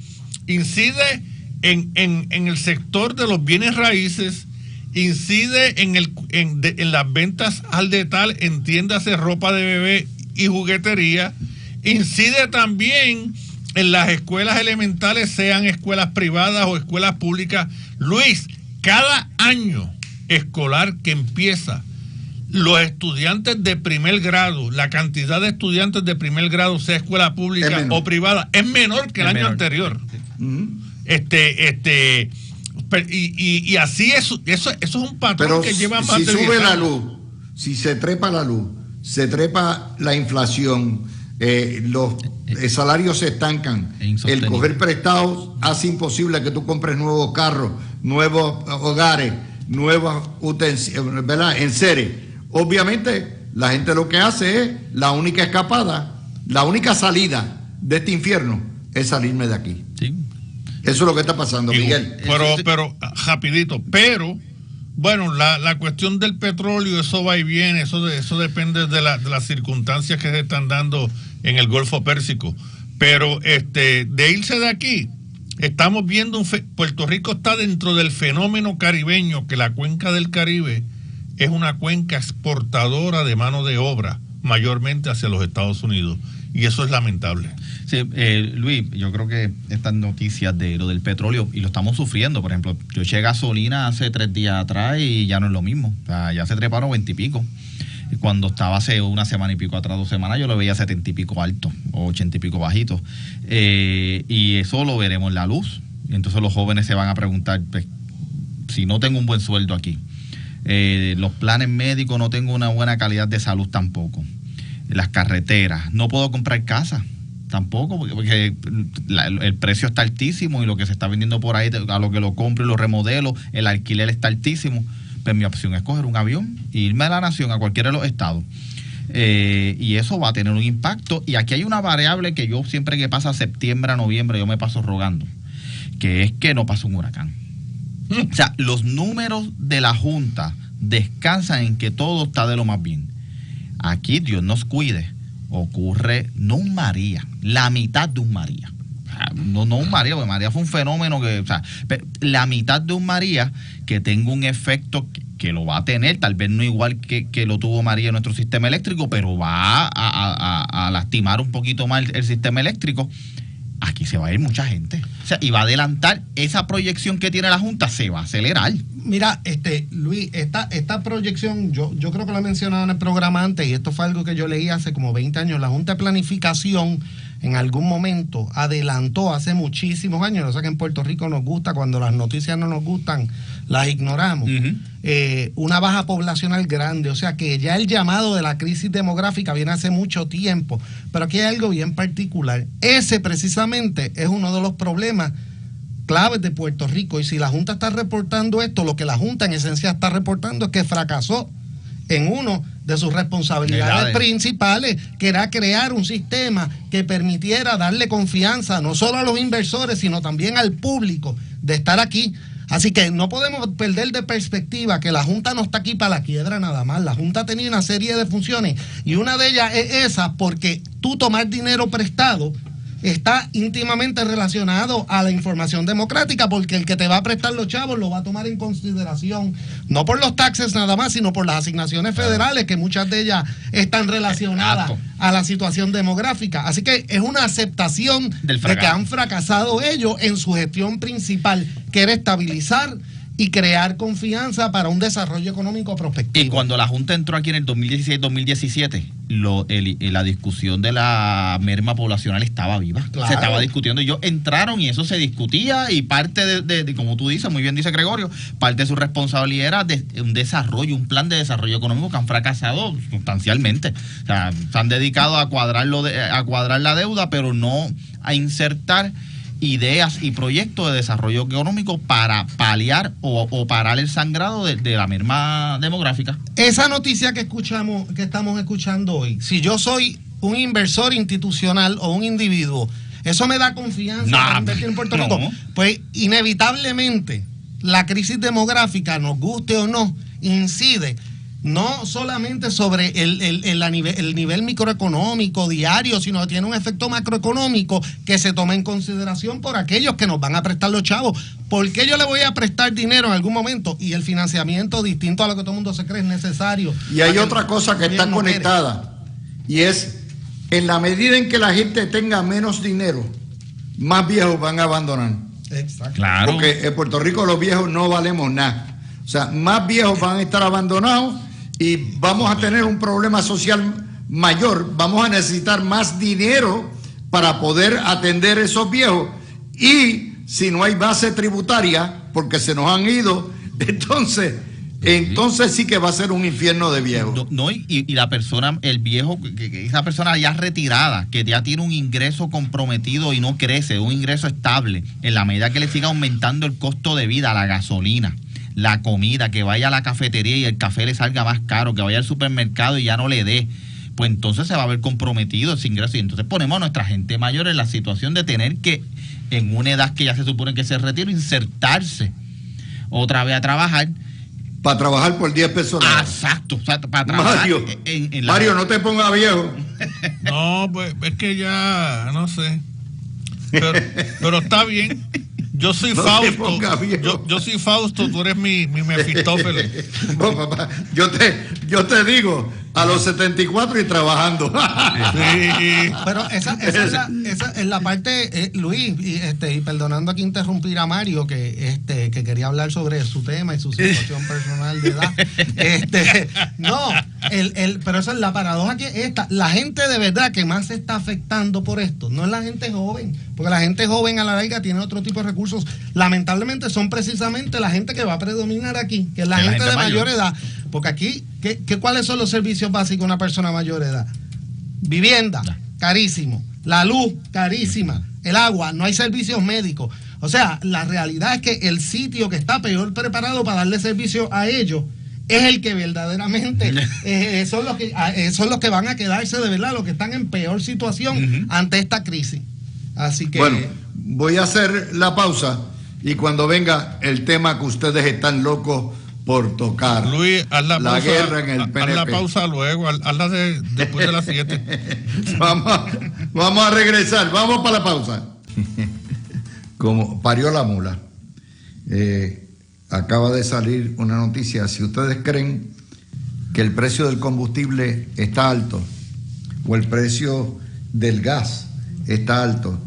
incide en el sector de los bienes raíces, incide en las ventas al detalle, entiéndase ropa de bebé y juguetería, incide también en las escuelas elementales, sean escuelas privadas o escuelas públicas. Luis, cada año escolar que empieza, los estudiantes de primer grado, la cantidad de estudiantes de primer grado, sea escuela pública o privada, es menor que el año anterior. Y así eso es un patrón que lleva más de 10 años. Si sube la luz, si se trepa la luz, se trepa la inflación, los salarios se estancan, el coger prestados hace imposible que tú compres nuevos carros, nuevos hogares, nuevos utensilios, ¿verdad? Enseres. Obviamente la gente lo que hace es, la única escapada, la única salida de este infierno es salirme de aquí. Sí. Eso es lo que está pasando, Miguel. Pero rapidito, bueno, la cuestión del petróleo, eso va y viene, eso depende de las circunstancias que se están dando en el Golfo Pérsico. Pero de irse de aquí, estamos viendo Puerto Rico está dentro del fenómeno caribeño, que la cuenca del Caribe es una cuenca exportadora de mano de obra mayormente hacia los Estados Unidos. Y eso es lamentable. Sí, Luis, yo creo que estas noticias de lo del petróleo, y lo estamos sufriendo, por ejemplo, yo eché gasolina hace 3 días atrás y ya no es lo mismo. O sea, ya se treparon 20 y pico. Y cuando estaba hace una semana y pico atrás, 2 semanas, yo lo veía 70 y pico alto, o 80 y pico bajito. Y eso lo veremos en la luz. Y entonces los jóvenes se van a preguntar, pues, si no tengo un buen sueldo aquí, los planes médicos, no tengo una buena calidad de salud tampoco, las carreteras, no puedo comprar casa tampoco, porque el precio está altísimo y lo que se está vendiendo por ahí, a lo que lo compro y lo remodelo, el alquiler está altísimo. Pues mi opción es coger un avión e irme a la nación, a cualquiera de los estados. Y eso va a tener un impacto. Y aquí hay una variable que yo siempre que pasa septiembre a noviembre, yo me paso rogando, que es que no pase un huracán. O sea, los números de la Junta descansan en que todo está de lo más bien. Aquí, Dios nos cuide, ocurre no un María, la mitad de un María. No un María, porque María fue un fenómeno que, o sea, la mitad de un María que tenga un efecto que lo va a tener, tal vez no igual que lo tuvo María en nuestro sistema eléctrico, pero va a lastimar un poquito más el sistema eléctrico. Aquí se va a ir mucha gente. O sea, y va a adelantar esa proyección que tiene la Junta, se va a acelerar. Mira, Luis, esta proyección, yo creo que lo he mencionado en el programa antes, y esto fue algo que yo leí hace como 20 años. La Junta de Planificación en algún momento adelantó hace muchísimos años, o sea que en Puerto Rico nos gusta, cuando las noticias no nos gustan, las ignoramos, una baja poblacional grande, o sea que ya el llamado de la crisis demográfica viene hace mucho tiempo, pero aquí hay algo bien particular. Ese precisamente es uno de los problemas claves de Puerto Rico, y si la Junta está reportando esto, lo que la Junta en esencia está reportando es que fracasó en uno de sus responsabilidades principales, que era crear un sistema que permitiera darle confianza no solo a los inversores, sino también al público de estar aquí. Así que no podemos perder de perspectiva que la Junta no está aquí para la quiebra nada más. La Junta tenía una serie de funciones, y una de ellas es esa, porque tú tomar dinero prestado está íntimamente relacionado a la información democrática, porque el que te va a prestar los chavos lo va a tomar en consideración, no por los taxes nada más, sino por las asignaciones federales, que muchas de ellas están relacionadas a la situación demográfica. Así que es una aceptación de que han fracasado ellos en su gestión principal, que era estabilizar y crear confianza para un desarrollo económico prospectivo. Y cuando la Junta entró aquí en el 2016-2017, la discusión de la merma poblacional estaba viva. Claro. Se estaba discutiendo. Ellos entraron y eso se discutía, y parte de, como tú dices, muy bien dice Gregorio, parte de su responsabilidad era de un desarrollo, un plan de desarrollo económico que han fracasado sustancialmente. O sea, se han dedicado a cuadrar la deuda, pero no a insertar ideas y proyectos de desarrollo económico para paliar o parar el sangrado de la merma demográfica. Esa noticia que estamos escuchando hoy, si yo soy un inversor institucional o un individuo, ¿eso me da confianza para invertir en Puerto Rico? Pues inevitablemente la crisis demográfica, nos guste o no, incide no solamente sobre el nivel microeconómico diario, sino que tiene un efecto macroeconómico que se toma en consideración por aquellos que nos van a prestar los chavos. ¿Por qué yo le voy a prestar dinero en algún momento? Y el financiamiento, distinto a lo que todo el mundo se cree, es necesario. Y hay otra cosa que está conectada, y es, en la medida en que la gente tenga menos dinero, más viejos van a abandonar. Exacto. Claro. Porque en Puerto Rico los viejos no valemos nada. O sea, más viejos van a estar abandonados, y vamos a tener un problema social mayor. Vamos a necesitar más dinero para poder atender esos viejos, y si no hay base tributaria porque se nos han ido, entonces sí que va a ser un infierno de viejos. Y la persona, el viejo, esa persona ya retirada, que ya tiene un ingreso comprometido y no crece, un ingreso estable, en la medida que le siga aumentando el costo de vida, la gasolina, la comida, que vaya a la cafetería y el café le salga más caro, que vaya al supermercado y ya no le dé, pues entonces se va a ver comprometido ese ingreso, y entonces ponemos a nuestra gente mayor en la situación de tener que, en una edad que ya se supone que se retira, insertarse otra vez a trabajar. Para trabajar por 10 pesos. Exacto, o sea, para trabajar. Mario, no te pongas viejo. No, pues es que ya, no sé. Pero está bien. Yo soy Fausto. Yo soy Fausto, tú eres mi Mefistófeles. No, papá, yo te digo A los 74 y trabajando. Sí. Pero esa es la parte, Luis, y perdonando aquí interrumpir a Mario, que quería hablar sobre su tema y su situación personal de edad. Pero esa es la paradoja que la gente de verdad que más se está afectando por esto, no es la gente joven, porque la gente joven a la larga tiene otro tipo de recursos. Lamentablemente son precisamente la gente que va a predominar aquí, que es la gente de mayor edad. Porque aquí, ¿cuáles son los servicios básicos de una persona mayor de edad? Vivienda, carísimo. La luz, carísima. El agua, no hay servicios médicos. O sea, la realidad es que el sitio que está peor preparado para darle servicio a ellos es el que verdaderamente son los que van a quedarse de verdad, los que están en peor situación ante esta crisis. Así que... Bueno, voy a hacer la pausa y cuando venga el tema que ustedes están locos por tocar. Luis, haz la pausa, guerra en el PNP. Haz la pausa luego, hazla después de las 7. Vamos a regresar, vamos para la pausa. Como parió la mula, acaba de salir una noticia. Si ustedes creen que el precio del combustible está alto o el precio del gas está alto,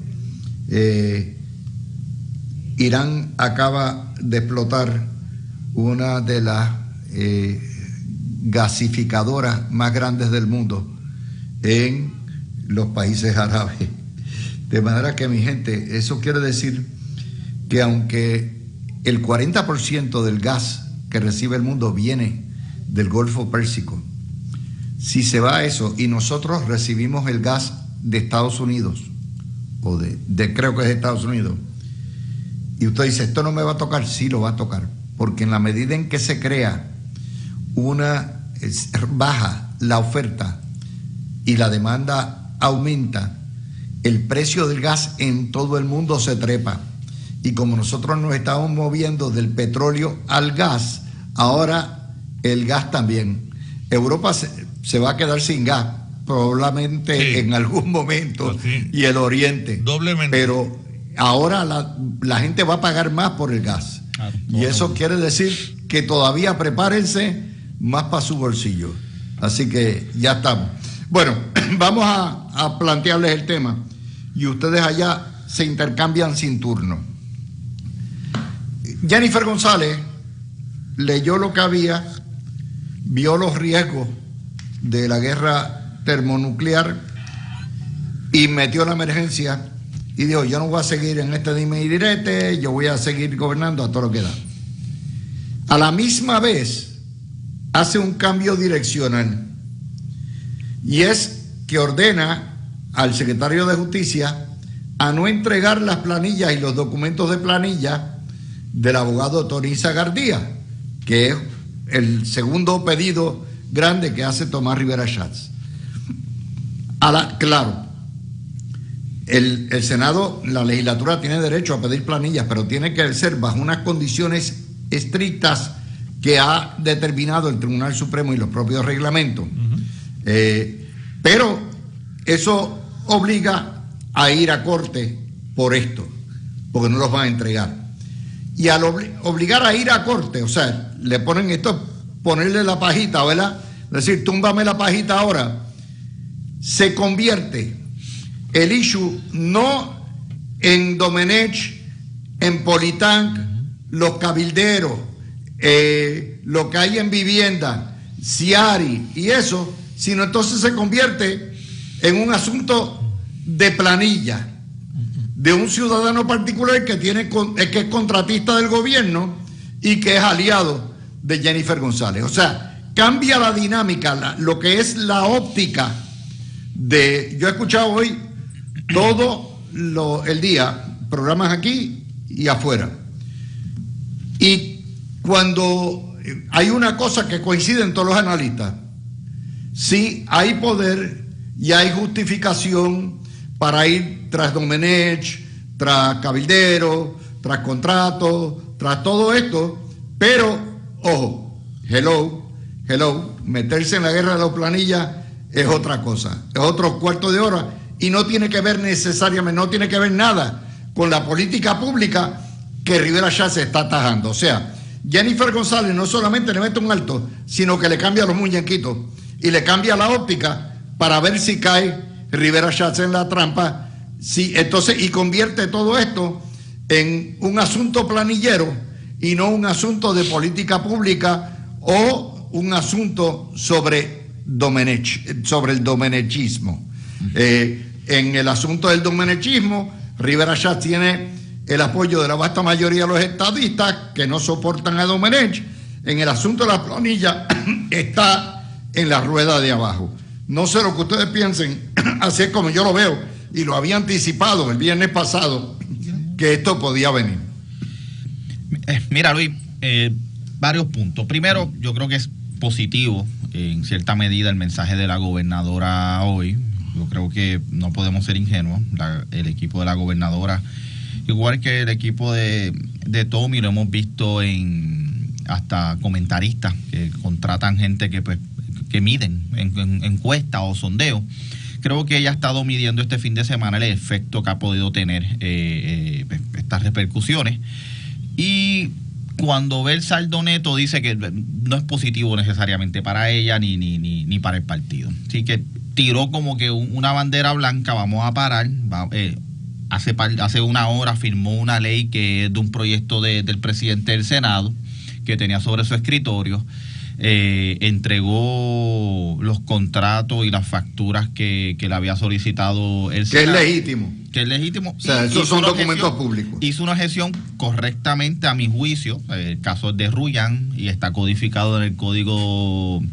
Irán acaba de explotar una de las gasificadoras más grandes del mundo en los países árabes. De manera que, mi gente, eso quiere decir que aunque el 40% del gas que recibe el mundo viene del Golfo Pérsico, si se va a eso y nosotros recibimos el gas de Estados Unidos, o creo que es de Estados Unidos, y usted dice, esto no me va a tocar, sí lo va a tocar. Porque en la medida en que se crea baja la oferta y la demanda aumenta, el precio del gas en todo el mundo se trepa. Y como nosotros nos estamos moviendo del petróleo al gas, ahora el gas también. Europa se va a quedar sin gas, probablemente en algún momento, y el Oriente. Doblemente. Pero ahora la gente va a pagar más por el gas. Y eso quiere decir que todavía prepárense más para su bolsillo. Así que ya estamos. Bueno, vamos a plantearles el tema y ustedes allá se intercambian sin turno. Jennifer González leyó lo que había, vio los riesgos de la guerra termonuclear y metió la emergencia. Y dijo, yo no voy a seguir en este dime y direte, yo voy a seguir gobernando a todo lo que da. A la misma vez, hace un cambio direccional. Y es que ordena al secretario de Justicia a no entregar las planillas y los documentos de planilla del abogado Tony Zagardía, que es el segundo pedido grande que hace Tomás Rivera Schatz. Claro. El Senado, la legislatura tiene derecho a pedir planillas, pero tiene que ser bajo unas condiciones estrictas que ha determinado el Tribunal Supremo y los propios reglamentos. Pero eso obliga a ir a corte por esto, porque no los van a entregar. Y al obligar a ir a corte, o sea, le ponen esto, ponerle la pajita, ¿verdad? Es decir, túmbame la pajita ahora, se convierte el issue no en Domenech, en Politank, los cabilderos, lo que hay en vivienda, Ciari y eso, sino entonces se convierte en un asunto de planilla de un ciudadano particular que es contratista del gobierno y que es aliado de Jennifer González. O sea, cambia la dinámica, lo que es la óptica de... Yo he escuchado hoy todo el día programas aquí y afuera. Y cuando hay una cosa que coincide en todos los analistas, sí hay poder y hay justificación para ir tras Domenech, tras cabildero, tras contrato, tras todo esto, pero, ojo, hello, meterse en la guerra de las planillas es otra cosa, es otro cuarto de hora y no tiene que ver necesariamente, no tiene que ver nada con la política pública que Rivera Schatz se está atajando. O sea, Jennifer González no solamente le mete un alto, sino que le cambia los muñequitos y le cambia la óptica para ver si cae Rivera Schatz en la trampa. Sí, entonces, y convierte todo esto en un asunto planillero y no un asunto de política pública o un asunto sobre el domenechismo. En el asunto del domenechismo, Rivera Schatz tiene el apoyo de la vasta mayoría de los estadistas que no soportan a Domenech. En el asunto de la planilla está en la rueda de abajo. No sé lo que ustedes piensen, así es como yo lo veo, y lo había anticipado el viernes pasado, que esto podía venir. Mira, Luis, varios puntos. Primero, yo creo que es positivo, en cierta medida, el mensaje de la gobernadora hoy. Yo creo que no podemos ser ingenuos. El equipo de la gobernadora, igual que el equipo de Tommy, lo hemos visto en hasta comentaristas que contratan gente que miden en encuestas o sondeos. Creo que ella ha estado midiendo este fin de semana el efecto que ha podido tener estas repercusiones. Y cuando ve el saldo neto, dice que no es positivo necesariamente para ella ni para el partido. Así que tiró como que una bandera blanca, vamos a parar. Hace una hora firmó una ley que es de un proyecto del presidente del Senado que tenía sobre su escritorio. Entregó los contratos y las facturas que le había solicitado el Senado. Que es legítimo. O sea, esos son documentos públicos. Hizo una gestión correctamente, a mi juicio. El caso es de Rullán y está codificado en el código...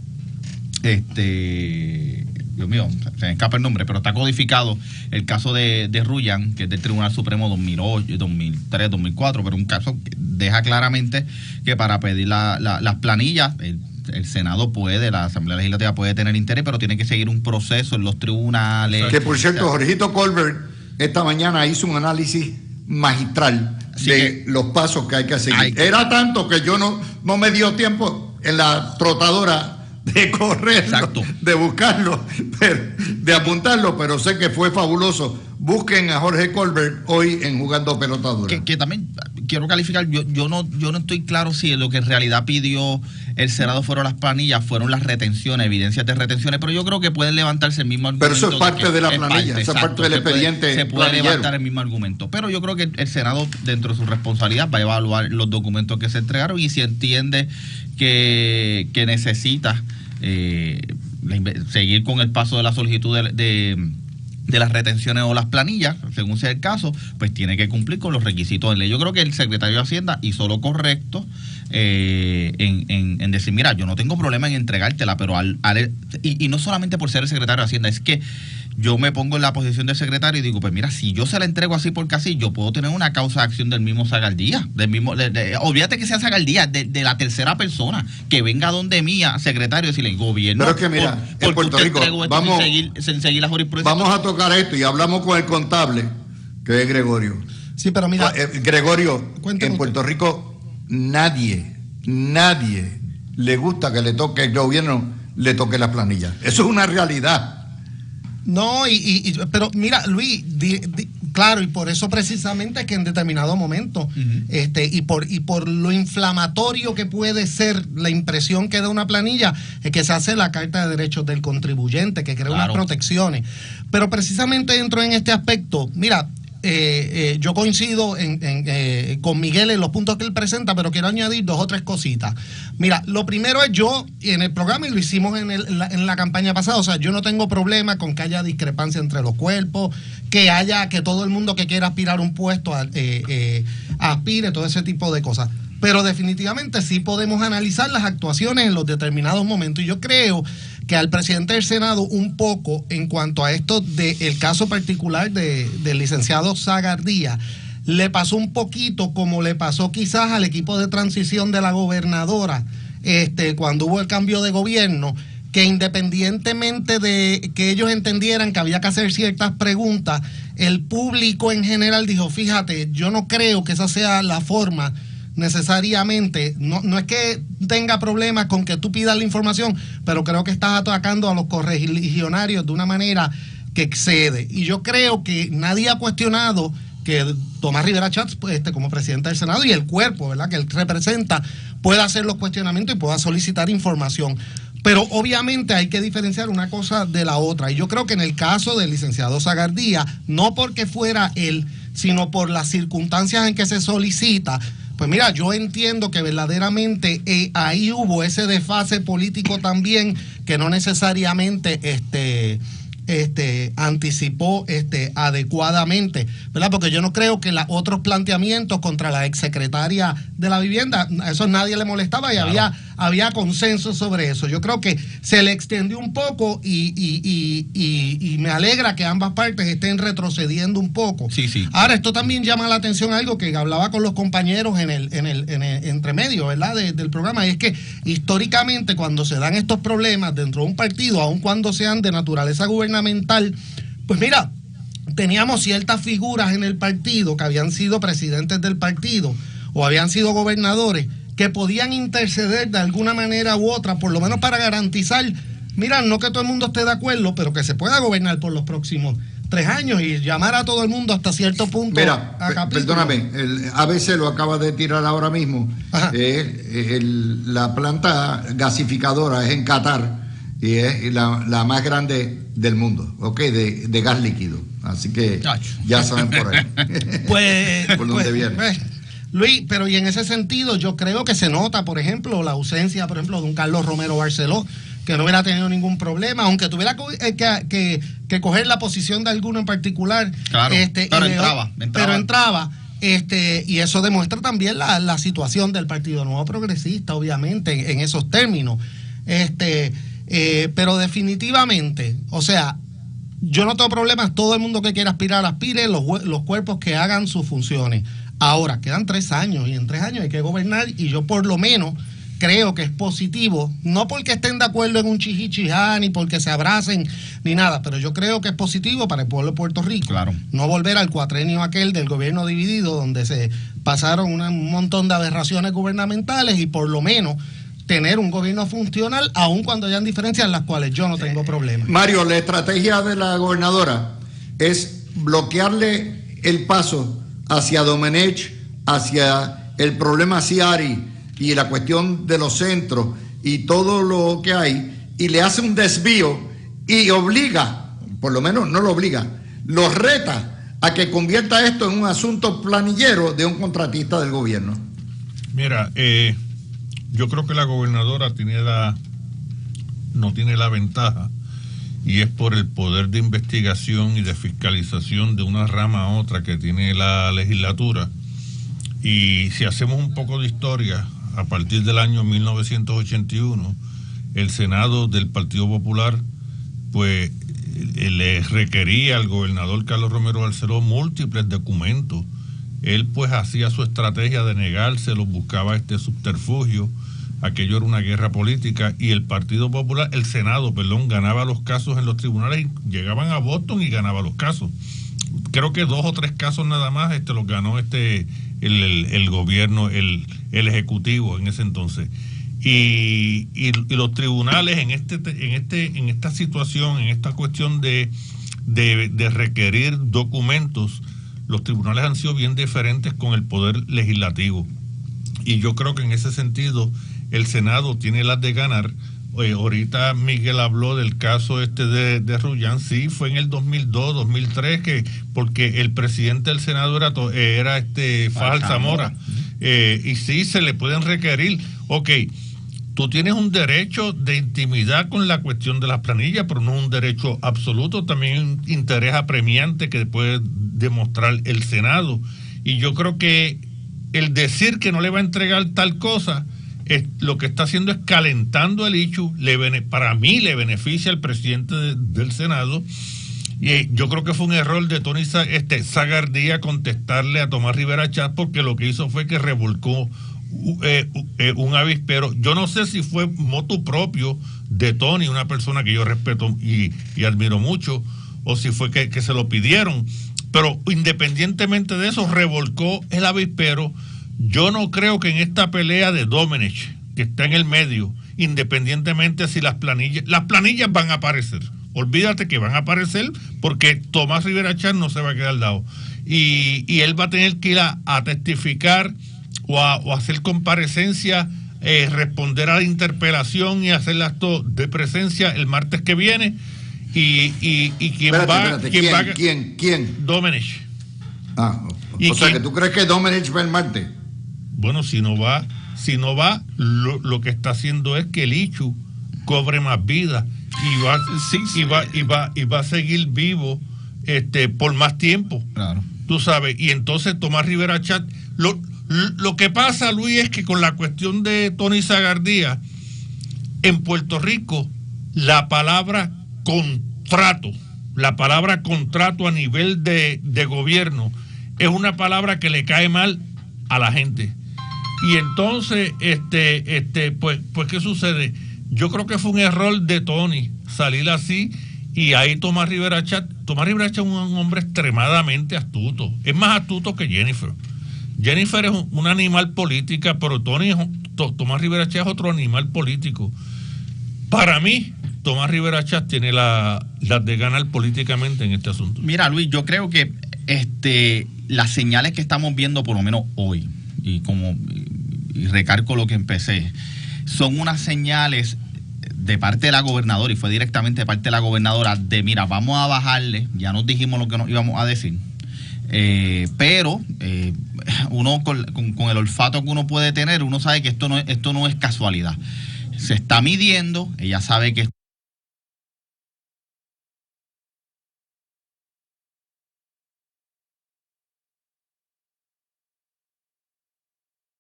Dios mío, se me escapa el nombre, pero está codificado el caso de Rullán, que es del Tribunal Supremo 2008, 2003, 2004, pero un caso que deja claramente que para pedir las planillas, el Senado puede, la Asamblea Legislativa puede tener interés, pero tiene que seguir un proceso en los tribunales. Que por cierto, Jorgito Colbert esta mañana hizo un análisis magistral de los pasos que hay que seguir. Era tanto que yo no me dio tiempo en la trotadora de correrlo, de buscarlo, de apuntarlo, pero sé que fue fabuloso. Busquen a Jorge Colbert hoy en Jugando Pelota Dura. Que también quiero calificar, yo no estoy claro si lo que en realidad pidió el Senado fueron las planillas, fueron las retenciones, evidencias de retenciones, pero yo creo que pueden levantarse el mismo argumento. Pero eso es parte de la planilla, eso es parte del expediente. Se puede levantar el mismo argumento, pero yo creo que el Senado, dentro de su responsabilidad, va a evaluar los documentos que se entregaron y si entiende que necesita seguir con el paso de la solicitud de las retenciones o las planillas, según sea el caso, pues tiene que cumplir con los requisitos de ley. Yo creo que el secretario de Hacienda hizo lo correcto en decir, mira, yo no tengo problema en entregártela, pero y no solamente por ser el secretario de Hacienda, es que yo me pongo en la posición del secretario y digo, pues mira, si yo se la entrego así porque así, yo puedo tener una causa de acción del mismo Zagaldía, olvídate que sea Zagaldía, de la tercera persona, que venga donde mía, secretario, y decirle, el gobierno, pero es que mira, en Puerto Rico, vamos a tocar esto y hablamos con el contable, que es Gregorio. Sí, pero mira, Gregorio, en Puerto Rico nadie le gusta que el gobierno le toque la planilla. Eso es una realidad. No, pero mira, Luis, claro, y por eso precisamente es que en determinado momento, y por lo inflamatorio que puede ser la impresión que da una planilla, es que se hace la Carta de Derechos del Contribuyente, que crea unas protecciones. Pero precisamente dentro en este aspecto, mira, yo coincido con Miguel en los puntos que él presenta, pero quiero añadir 2 o 3 cositas. Mira, lo primero es yo, en el programa, y lo hicimos en la campaña pasada, o sea, yo no tengo problema con que haya discrepancia entre los cuerpos, que todo el mundo que quiera aspirar un puesto aspire, todo ese tipo de cosas. Pero definitivamente sí podemos analizar las actuaciones en los determinados momentos. Y yo creo que al presidente del Senado un poco en cuanto a esto del caso particular del licenciado Zagaldía, le pasó un poquito como le pasó quizás al equipo de transición de la gobernadora cuando hubo el cambio de gobierno, que independientemente de que ellos entendieran que había que hacer ciertas preguntas, el público en general dijo, fíjate, yo no creo que esa sea la forma necesariamente, no es que tenga problemas con que tú pidas la información, pero creo que estás atacando a los correligionarios de una manera que excede. Y yo creo que nadie ha cuestionado que Tomás Rivera Schatz, como presidente del Senado, y el cuerpo, ¿verdad?, que él representa, pueda hacer los cuestionamientos y pueda solicitar información. Pero obviamente hay que diferenciar una cosa de la otra. Y yo creo que en el caso del licenciado Zagardía, no porque fuera él, sino por las circunstancias en que se solicita, pues mira, yo entiendo que verdaderamente ahí hubo ese desfase político también que no necesariamente anticipó adecuadamente, ¿verdad? Porque yo no creo que los otros planteamientos contra la exsecretaria de la vivienda, a eso nadie le molestaba y claro, había consenso sobre eso. Yo creo que se le extendió un poco y me alegra que ambas partes estén retrocediendo un poco. Sí, sí. Ahora, esto también llama la atención algo que hablaba con los compañeros en el entremedio, ¿verdad? Del programa, y es que históricamente cuando se dan estos problemas dentro de un partido, aun cuando sean de naturaleza gubernamental, pues mira, teníamos ciertas figuras en el partido que habían sido presidentes del partido o habían sido gobernadores que podían interceder de alguna manera u otra, por lo menos para garantizar, mira, no que todo el mundo esté de acuerdo, pero que se pueda gobernar por los próximos 3 años y llamar a todo el mundo hasta cierto punto. Mira, perdóname, el ABC lo acaba de tirar ahora mismo. La planta gasificadora es en Qatar y es la más grande del mundo, ¿ok? De gas líquido. Así que ya saben por ahí. Por dónde viene. Luis, pero y en ese sentido yo creo que se nota, por ejemplo, la ausencia, por ejemplo, de un Carlos Romero Barceló, que no hubiera tenido ningún problema, aunque tuviera que coger la posición de alguno en particular. Claro, pero entraba. Y eso demuestra también la situación del Partido Nuevo Progresista, obviamente, en esos términos. Pero definitivamente, o sea, yo no tengo problemas, todo el mundo que quiera aspirar, aspire, los cuerpos que hagan sus funciones. Ahora, quedan 3 años, y en 3 años hay que gobernar, y yo por lo menos creo que es positivo, no porque estén de acuerdo en un chichichijá, ni porque se abracen, ni nada, pero yo creo que es positivo para el pueblo de Puerto Rico. Claro. No volver al cuatrenio aquel del gobierno dividido, donde se pasaron un montón de aberraciones gubernamentales, y por lo menos tener un gobierno funcional, aun cuando hayan diferencias en las cuales yo no tengo problema. Mario, la estrategia de la gobernadora es bloquearle el paso hacia Domenech, hacia el problema Ciari y la cuestión de los centros y todo lo que hay, y le hace un desvío y obliga, por lo menos no lo obliga, lo reta a que convierta esto en un asunto planillero de un contratista del gobierno. Mira, yo creo que la gobernadora no tiene la ventaja, y es por el poder de investigación y de fiscalización de una rama a otra que tiene la legislatura. Y si hacemos un poco de historia, a partir del año 1981, el Senado del Partido Popular pues le requería al gobernador Carlos Romero Barceló múltiples documentos. Él pues hacía su estrategia de negárselo, buscaba subterfugio. Aquello era una guerra política, y el Partido Popular, el Senado, ganaba los casos en los tribunales, y llegaban a Boston y ganaba los casos. Creo que 2 o 3 casos nada más los ganó el gobierno, el ejecutivo en ese entonces. Y los tribunales en esta situación, en esta cuestión de requerir documentos, los tribunales han sido bien diferentes con el poder legislativo. Y yo creo que en ese sentido el Senado tiene las de ganar. Ahorita Miguel habló del caso de Rullán. Sí, fue en el 2002, 2003, porque el presidente del Senado era Fajal Zamora. Y sí, se le pueden requerir. Ok, tú tienes un derecho de intimidad con la cuestión de las planillas, pero no un derecho absoluto, también un interés apremiante que puede demostrar el Senado. Y yo creo que el decir que no le va a entregar tal cosa, lo que está haciendo es calentando el issue. Para mí le beneficia al presidente del Senado, y yo creo que fue un error de Tony Zagardía contestarle a Tomás Rivera Chatz, porque lo que hizo fue que revolcó un avispero. Yo no sé si fue motu propio de Tony, una persona que yo respeto y admiro mucho, o si fue que se lo pidieron, pero independientemente de eso, revolcó el avispero. Yo no creo que en esta pelea de Domenech, que está en el medio, independientemente si las planillas van a aparecer. Olvídate que van a aparecer, porque Tomás Rivera Chatz no se va a quedar al lado. Y él va a tener que ir a testificar o a hacer comparecencia responder a la interpelación y hacer el acto de presencia el martes que viene. Y quién espérate, ¿quién? Domenech. O sea, que tú crees que Domenech va el martes. Bueno, si no va, lo que está haciendo es que el Ichu cobre más vida y va a seguir vivo por más tiempo. Claro. Tú sabes, y entonces Tomás Rivera Chat, lo que pasa, Luis, es que con la cuestión de Tony Zagardía, en Puerto Rico, la palabra contrato a nivel de gobierno es una palabra que le cae mal a la gente. Y entonces, pues ¿qué sucede? Yo creo que fue un error de Tony salir así, y ahí Tomás Rivera Chat es un hombre extremadamente astuto, es más astuto que Jennifer. Jennifer es un animal política, pero Tomás Rivera Chat es otro animal político. Para mí, Tomás Rivera Chat tiene las de ganar políticamente en este asunto. Mira, Luis, yo creo que las señales que estamos viendo, por lo menos hoy, y recalco lo que empecé, son unas señales de parte de la gobernadora, y fue directamente de parte de la gobernadora, de mira, vamos a bajarle, ya nos dijimos lo que nos íbamos a decir, pero uno con el olfato que uno puede tener, uno sabe que esto no es casualidad. Se está midiendo, ella sabe que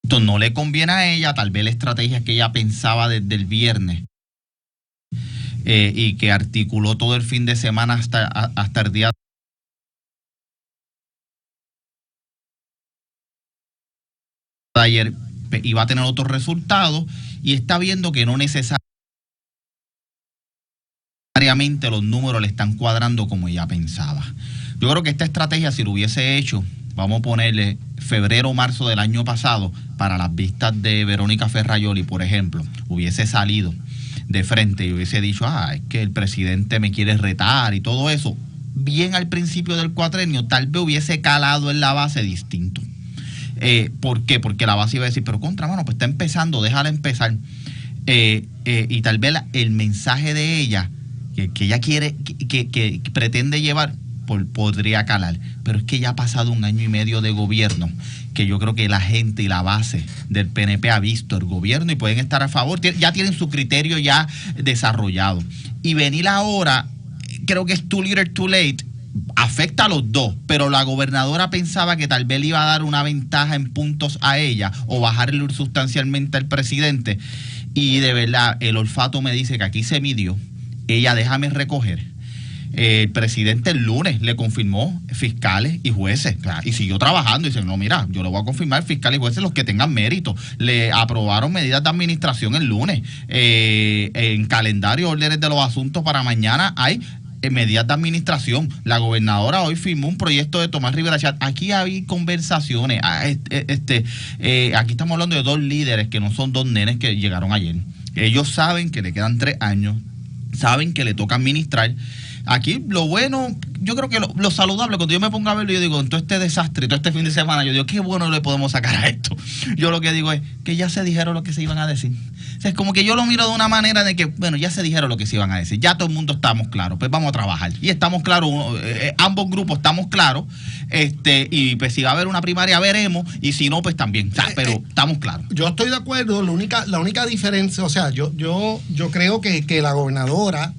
esto no le conviene a ella, tal vez la estrategia que ella pensaba desde el viernes y que articuló todo el fin de semana hasta el día de ayer, iba a tener otros resultados, y está viendo que no necesariamente los números le están cuadrando como ella pensaba. Yo creo que esta estrategia, si lo hubiese hecho, vamos a ponerle febrero o marzo del año pasado, para las vistas de Verónica Ferrayoli, por ejemplo, hubiese salido de frente y hubiese dicho, es que el presidente me quiere retar y todo eso, bien al principio del cuatrenio, tal vez hubiese calado en la base distinto. ¿Por qué? Porque la base iba a decir, pero mano, pues está empezando, déjala empezar. Y tal vez el mensaje de ella, que ella quiere, que pretende llevar, podría calar. Pero es que ya ha pasado 1 año y medio de gobierno, que yo creo que la gente y la base del PNP ha visto el gobierno y pueden estar a favor, ya tienen su criterio ya desarrollado. Y venir ahora, creo que es too little too late, afecta a los dos, pero la gobernadora pensaba que tal vez le iba a dar una ventaja en puntos a ella o bajarle sustancialmente al presidente, y de verdad el olfato me dice que aquí se midió. Ella, déjame recoger. El presidente el lunes le confirmó fiscales y jueces, claro, y siguió trabajando. Y dice, no, mira, yo le voy a confirmar fiscales y jueces los que tengan mérito. Le aprobaron medidas de administración el lunes. En calendario, órdenes de los asuntos para mañana hay medidas de administración. La gobernadora hoy firmó un proyecto de Tomás Rivera Chat. Aquí hay conversaciones. Aquí estamos hablando de 2 líderes que no son 2 nenes que llegaron ayer. Ellos saben que le quedan 3 años, saben que le toca administrar. Aquí lo bueno, yo creo que lo saludable, cuando yo me pongo a verlo, yo digo, en todo este desastre, todo este fin de semana, yo digo, qué bueno le podemos sacar a esto. Yo lo que digo es que ya se dijeron lo que se iban a decir. O sea, es como que yo lo miro de una manera de que, bueno, ya se dijeron lo que se iban a decir, ya todo el mundo estamos claros, pues vamos a trabajar. Y estamos claros, ambos grupos estamos claros, y pues si va a haber una primaria veremos, y si no, pues también, o sea, pero estamos claros. Yo estoy de acuerdo, la única diferencia, o sea, yo creo que la gobernadora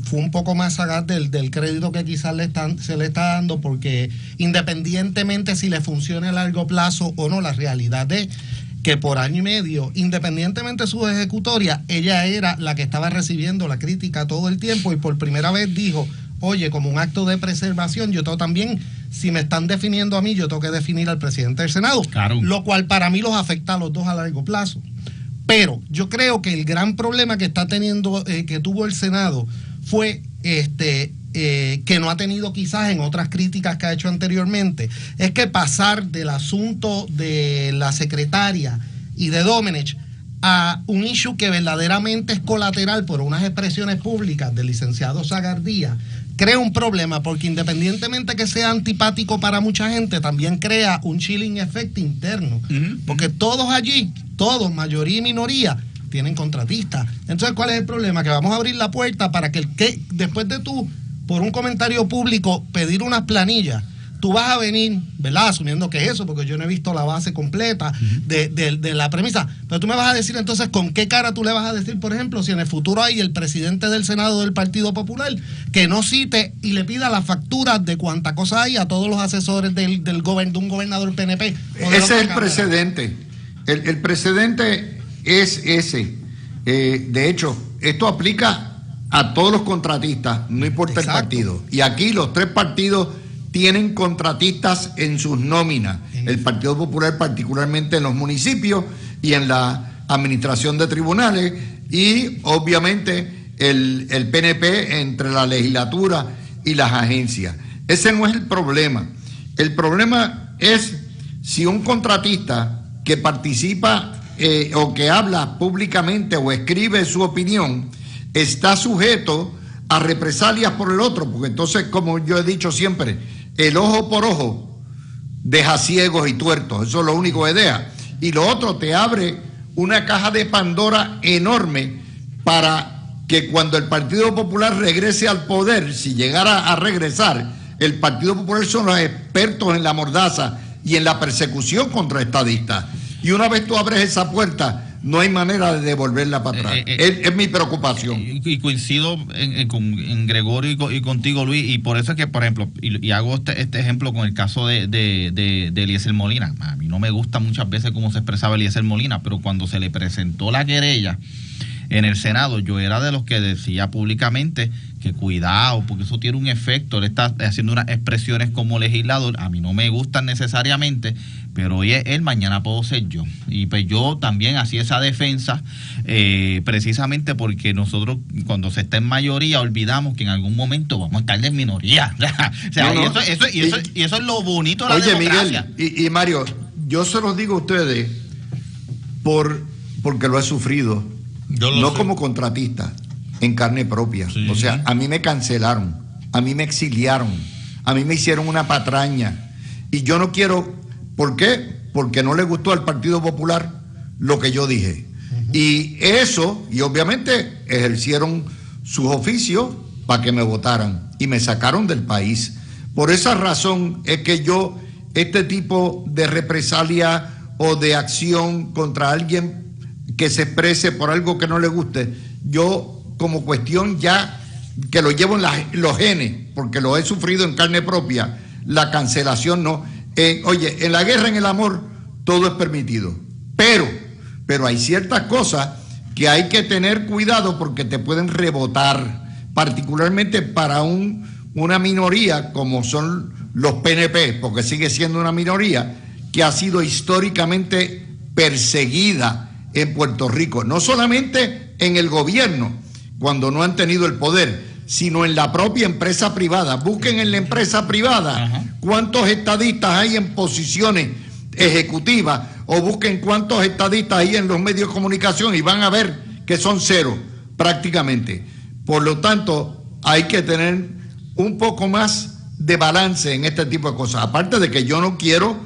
fue un poco más sagaz del crédito que quizás se le está dando, porque independientemente si le funciona a largo plazo o no, la realidad es que por 1 año y medio, independientemente de su ejecutoria, ella era la que estaba recibiendo la crítica todo el tiempo, y por primera vez dijo, oye, como un acto de preservación, yo tengo también, si me están definiendo a mí, yo tengo que definir al presidente del Senado, claro, lo cual para mí los afecta a los dos a largo plazo. Pero yo creo que el gran problema que está teniendo, que tuvo el Senado, fue que no ha tenido quizás en otras críticas que ha hecho anteriormente, es que pasar del asunto de la secretaria y de Domenech a un issue que verdaderamente es colateral por unas expresiones públicas del licenciado Zagardía, crea un problema, porque independientemente que sea antipático para mucha gente, también crea un chilling effect interno, porque todos allí, todos, mayoría y minoría, tienen contratistas. Entonces, ¿cuál es el problema? Que vamos a abrir la puerta para que después de tú, por un comentario público, pedir unas planillas, tú vas a venir, ¿verdad? Asumiendo que es eso, porque yo no he visto la base completa de la premisa. Pero tú me vas a decir entonces con qué cara tú le vas a decir, por ejemplo, si en el futuro hay el presidente del Senado del Partido Popular que no cite y le pida las facturas de cuánta cosa hay a todos los asesores de un gobernador PNP. Ese es el precedente. El precedente es ese. De hecho, esto aplica a todos los contratistas, no importa el partido. Y aquí los 3 partidos tienen contratistas en sus nóminas. El Partido Popular particularmente en los municipios y en la administración de tribunales, y obviamente el PNP entre la legislatura y las agencias. Ese no es el problema. El problema es si un contratista que participa o que habla públicamente o escribe su opinión está sujeto a represalias por el otro, porque entonces, como yo he dicho siempre, el ojo por ojo deja ciegos y tuertos, eso es lo único que deja. Y lo otro, te abre una caja de Pandora enorme para que cuando el Partido Popular regrese al poder, si llegara a regresar, el Partido Popular son los expertos en la mordaza y en la persecución contra estadistas. Y una vez tú abres esa puerta, no hay manera de devolverla para atrás. Es mi preocupación. Y coincido en Gregorio y contigo, Luis, y por eso es que, por ejemplo, y hago este ejemplo con el caso de Eliezer Molina. A mí no me gusta muchas veces cómo se expresaba Eliezer Molina, pero cuando se le presentó la querella en el Senado, yo era de los que decía públicamente que cuidado, porque eso tiene un efecto. Él está haciendo unas expresiones como legislador, a mí no me gustan necesariamente, pero hoy es él, mañana puedo ser yo. Y pues yo también hacía esa defensa, precisamente porque nosotros, cuando se está en mayoría, olvidamos que en algún momento vamos a estar en minoría. O sea, no. Y eso es lo bonito de la democracia. Miguel y Mario, yo se los digo a ustedes porque lo he sufrido, no sé, como contratista, en carne propia. Sí. O sea, a mí me cancelaron, a mí me exiliaron, a mí me hicieron una patraña. Y yo no quiero... ¿Por qué? Porque no le gustó al Partido Popular lo que yo dije. Y obviamente ejercieron sus oficios para que me votaran y me sacaron del país. Por esa razón es que yo, este tipo de represalia o de acción contra alguien que se exprese por algo que no le guste, yo como cuestión ya que lo llevo en los genes, porque lo he sufrido en carne propia, la cancelación no. Oye, en la guerra, en el amor, todo es permitido. Pero hay ciertas cosas que hay que tener cuidado porque te pueden rebotar, particularmente para una minoría como son los PNP, porque sigue siendo una minoría que ha sido históricamente perseguida en Puerto Rico, no solamente en el gobierno, cuando no han tenido el poder, sino en la propia empresa privada. Busquen en la empresa privada cuántos estadistas hay en posiciones ejecutivas, o busquen cuántos estadistas hay en los medios de comunicación y van a ver que son 0 prácticamente. Por lo tanto, hay que tener un poco más de balance en este tipo de cosas. Aparte de que yo no quiero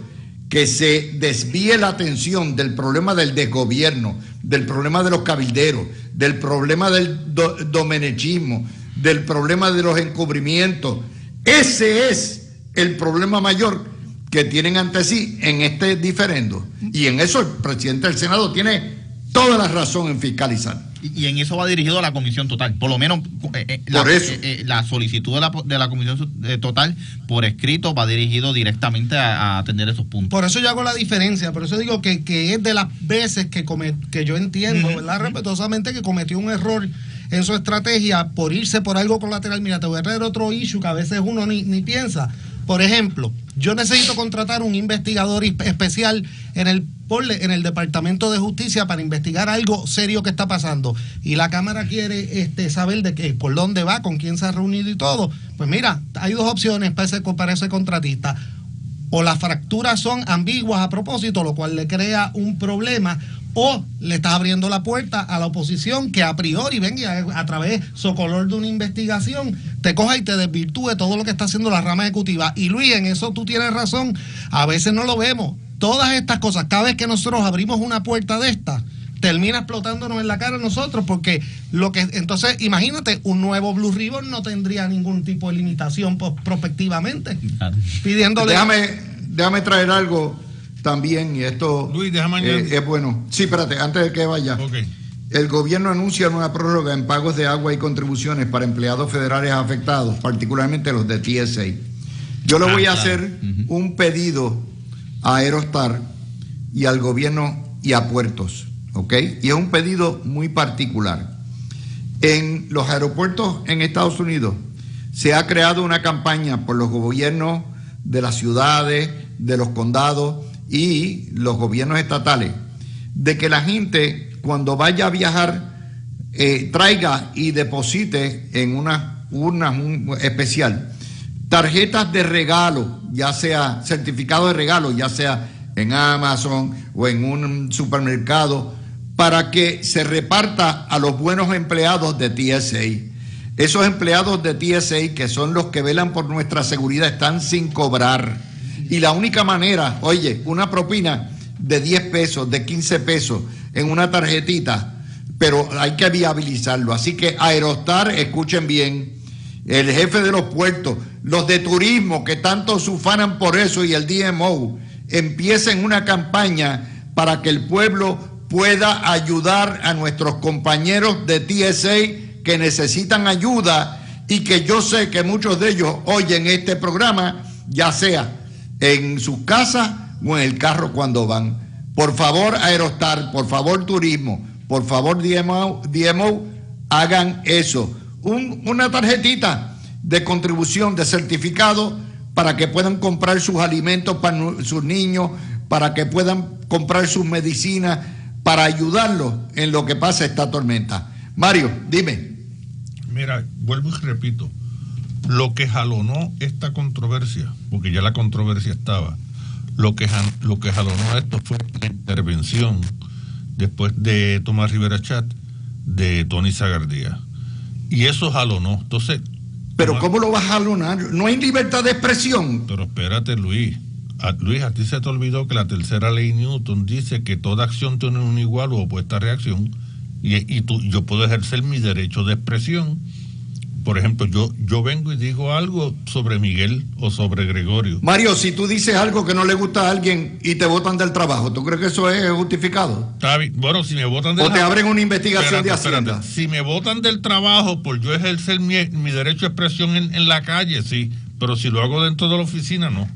que se desvíe la atención del problema del desgobierno, del problema de los cabilderos, del problema del domenechismo, del problema de los encubrimientos. Ese es el problema mayor que tienen ante sí en este diferendo. Y en eso el presidente del Senado tiene toda la razón en fiscalizar. Y en eso va dirigido a la comisión total, por lo menos la solicitud de la comisión total por escrito va dirigido directamente a atender esos puntos. Por eso yo hago la diferencia, por eso digo que es de las veces que yo entiendo, ¿verdad? Respetuosamente, que cometió un error en su estrategia por irse por algo colateral. Mira, te voy a traer otro issue que a veces uno ni piensa. Por ejemplo, yo necesito contratar un investigador especial en el Departamento de Justicia para investigar algo serio que está pasando. Y la Cámara quiere saber de qué, por dónde va, con quién se ha reunido y todo. Pues mira, hay 2 opciones para ese contratista. O las fracturas son ambiguas a propósito, lo cual le crea un problema, o le estás abriendo la puerta a la oposición que a priori venga a través socolor de una investigación te coja y te desvirtúe todo lo que está haciendo la rama ejecutiva. Y Luis, en eso tú tienes razón, a veces no lo vemos. Todas estas cosas, cada vez que nosotros abrimos una puerta de estas, termina explotándonos en la cara a nosotros, porque entonces imagínate, un nuevo Blue Ribbon no tendría ningún tipo de limitación prospectivamente, pidiéndole... Déjame traer algo también, y esto Luis, déjame es bueno. Sí, espérate, antes de que vaya. Okay. El gobierno anuncia una prórroga en pagos de agua y contribuciones para empleados federales afectados, particularmente los de TSA. Yo le voy a hacer un pedido a Aerostar y al gobierno y a Puertos, ¿ok? Y es un pedido muy particular. En los aeropuertos en Estados Unidos se ha creado una campaña por los gobiernos de las ciudades, de los condados y los gobiernos estatales, de que la gente cuando vaya a viajar traiga y deposite en una urna especial tarjetas de regalo, ya sea certificado de regalo, ya sea en Amazon o en un supermercado, para que se reparta a los buenos empleados de TSA. Esos empleados de TSA, que son los que velan por nuestra seguridad, están sin cobrar. Y la única manera, oye, una propina de 10 pesos, de 15 pesos en una tarjetita, pero hay que viabilizarlo. Así que Aerostar, escuchen bien, el jefe de los puertos, los de turismo que tanto se ufanan por eso, y el DMO, empiecen una campaña para que el pueblo pueda ayudar a nuestros compañeros de TSA que necesitan ayuda, y que yo sé que muchos de ellos oyen este programa, ya sea en sus casas o en el carro cuando van. Por favor, Aerostar, por favor, turismo, por favor, DMO, hagan eso. Una tarjetita de contribución, de certificado, para que puedan comprar sus alimentos para sus niños, para que puedan comprar sus medicinas, para ayudarlos en lo que pasa esta tormenta. Mario, dime. Mira, vuelvo y repito, lo que jalonó esta controversia, porque ya la controversia estaba, lo que jalonó esto fue la intervención después de Tomás Rivera Chat de Tony Zagardía. Y eso jalonó. Entonces, pero ¿cómo lo vas a jalonar? No hay libertad de expresión. Pero espérate, Luis. Luis, a ti se te olvidó que la tercera ley Newton dice que toda acción tiene una igual o opuesta reacción, y yo puedo ejercer mi derecho de expresión. Por ejemplo, yo vengo y digo algo sobre Miguel o sobre Gregorio. Mario, si tú dices algo que no le gusta a alguien y te botan del trabajo, ¿tú crees que eso es justificado? Está bien. Bueno, si me botan del trabajo... O te abren una investigación de Hacienda. Espérate. Si me botan del trabajo por yo ejercer mi derecho de expresión en la calle, sí. Pero si lo hago dentro de la oficina, no.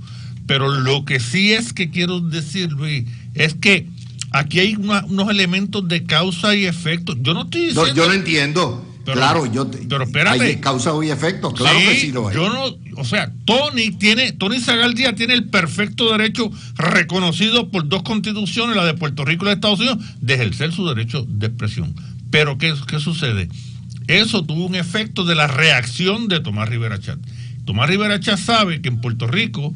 Pero lo que sí es que quiero decir, Luis, es que aquí hay unos elementos de causa y efecto. Yo no estoy diciendo... No, yo lo entiendo. Pero, claro, pero espérate. Hay causa y efecto, claro sí, que sí lo hay. Yo no, o sea, Tony Zagardía tiene el perfecto derecho reconocido por dos constituciones, la de Puerto Rico y la de Estados Unidos, de ejercer su derecho de expresión. Pero ¿qué sucede? Eso tuvo un efecto de la reacción de Tomás Rivera Chat. Tomás Rivera Chat sabe que en Puerto Rico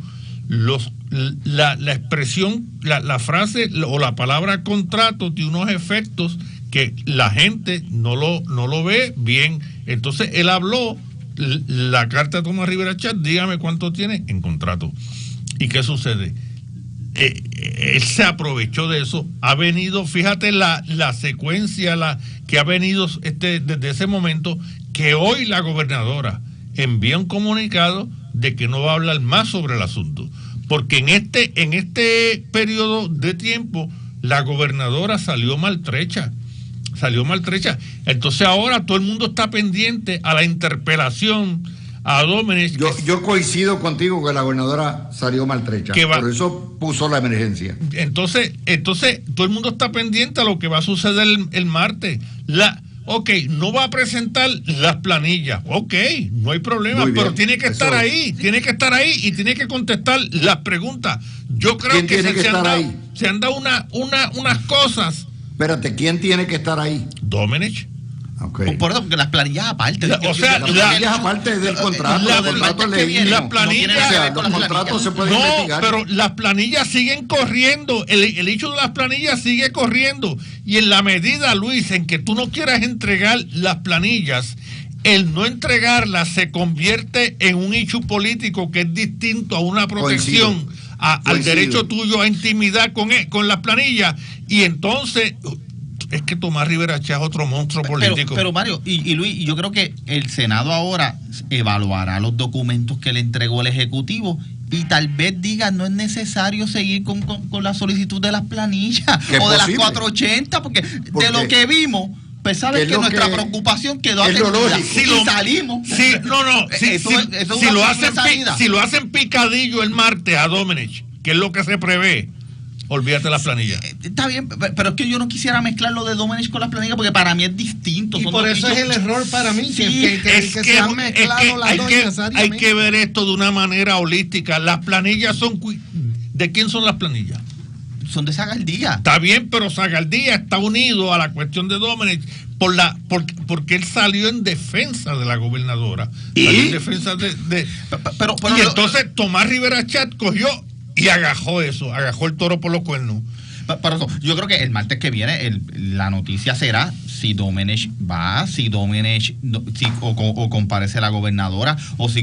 la expresión, la frase o la palabra contrato tiene unos efectos que la gente no lo ve bien. Entonces él habló la carta de Tomás Rivera Chat, dígame cuánto tiene en contrato. ¿Y qué sucede? Él se aprovechó de eso. Ha venido, fíjate la secuencia que ha venido desde ese momento, que hoy la gobernadora envía un comunicado de que no va a hablar más sobre el asunto, porque en este periodo de tiempo la gobernadora salió maltrecha. Entonces ahora todo el mundo está pendiente a la interpelación a Domenech. Yo coincido contigo que la gobernadora salió maltrecha, por eso puso la emergencia. Entonces todo el mundo está pendiente a lo que va a suceder el martes. No va a presentar las planillas, no hay problema, pero tiene que estar ahí y tiene que contestar las preguntas. Yo creo que se han dado unas cosas. Espérate, ¿quién tiene que estar ahí? Domenech. Okay. Por eso, porque las planillas aparte. O sea, Las planillas aparte del contrato, la- el contrato es la- legítimo. la planilla- O sea, los contratos se pueden No, investigar. pero las planillas siguen corriendo. El hecho de las planillas sigue corriendo. Y en la medida, Luis, en que tú no quieras entregar las planillas, el no entregarlas se convierte en un hecho político que es distinto a una protección al Coincido. derecho tuyo a intimidar con las planillas. Y entonces es que Tomás Rivera Chá es otro monstruo político. Pero Mario y Luis, yo creo que el Senado ahora evaluará los documentos que le entregó el Ejecutivo y tal vez diga no es necesario seguir con la solicitud de las planillas Que o de las posible. 480 porque de lo que vimos, pues ¿Qué sabes es que lo nuestra que- preocupación quedó es lo atendida lógico? y salimos. Sí, no, Eso es si una lo simple hacen salida. si lo hacen picadillo el martes a Domenech, que es lo que se prevé, olvídate las planillas. Está bien, pero es que yo no quisiera mezclar lo de Domenech con las planillas porque para mí es distinto. Y son por dos eso es bichos. el error para mí, Sí, que se han mezclado las dos hay necesariamente. que ver esto de una manera holística. Las planillas son... ¿De quién son las planillas? Son de Zagaldía. Está bien, pero Zagaldía está unido a la cuestión de Domenech porque él salió en defensa de la gobernadora. ¿Y? Salió en defensa de Pero y entonces Tomás Rivera Chat cogió y agajó el toro por los cuernos. Por eso, yo creo que el martes que viene la noticia será si Domenech va, o comparece la gobernadora, o si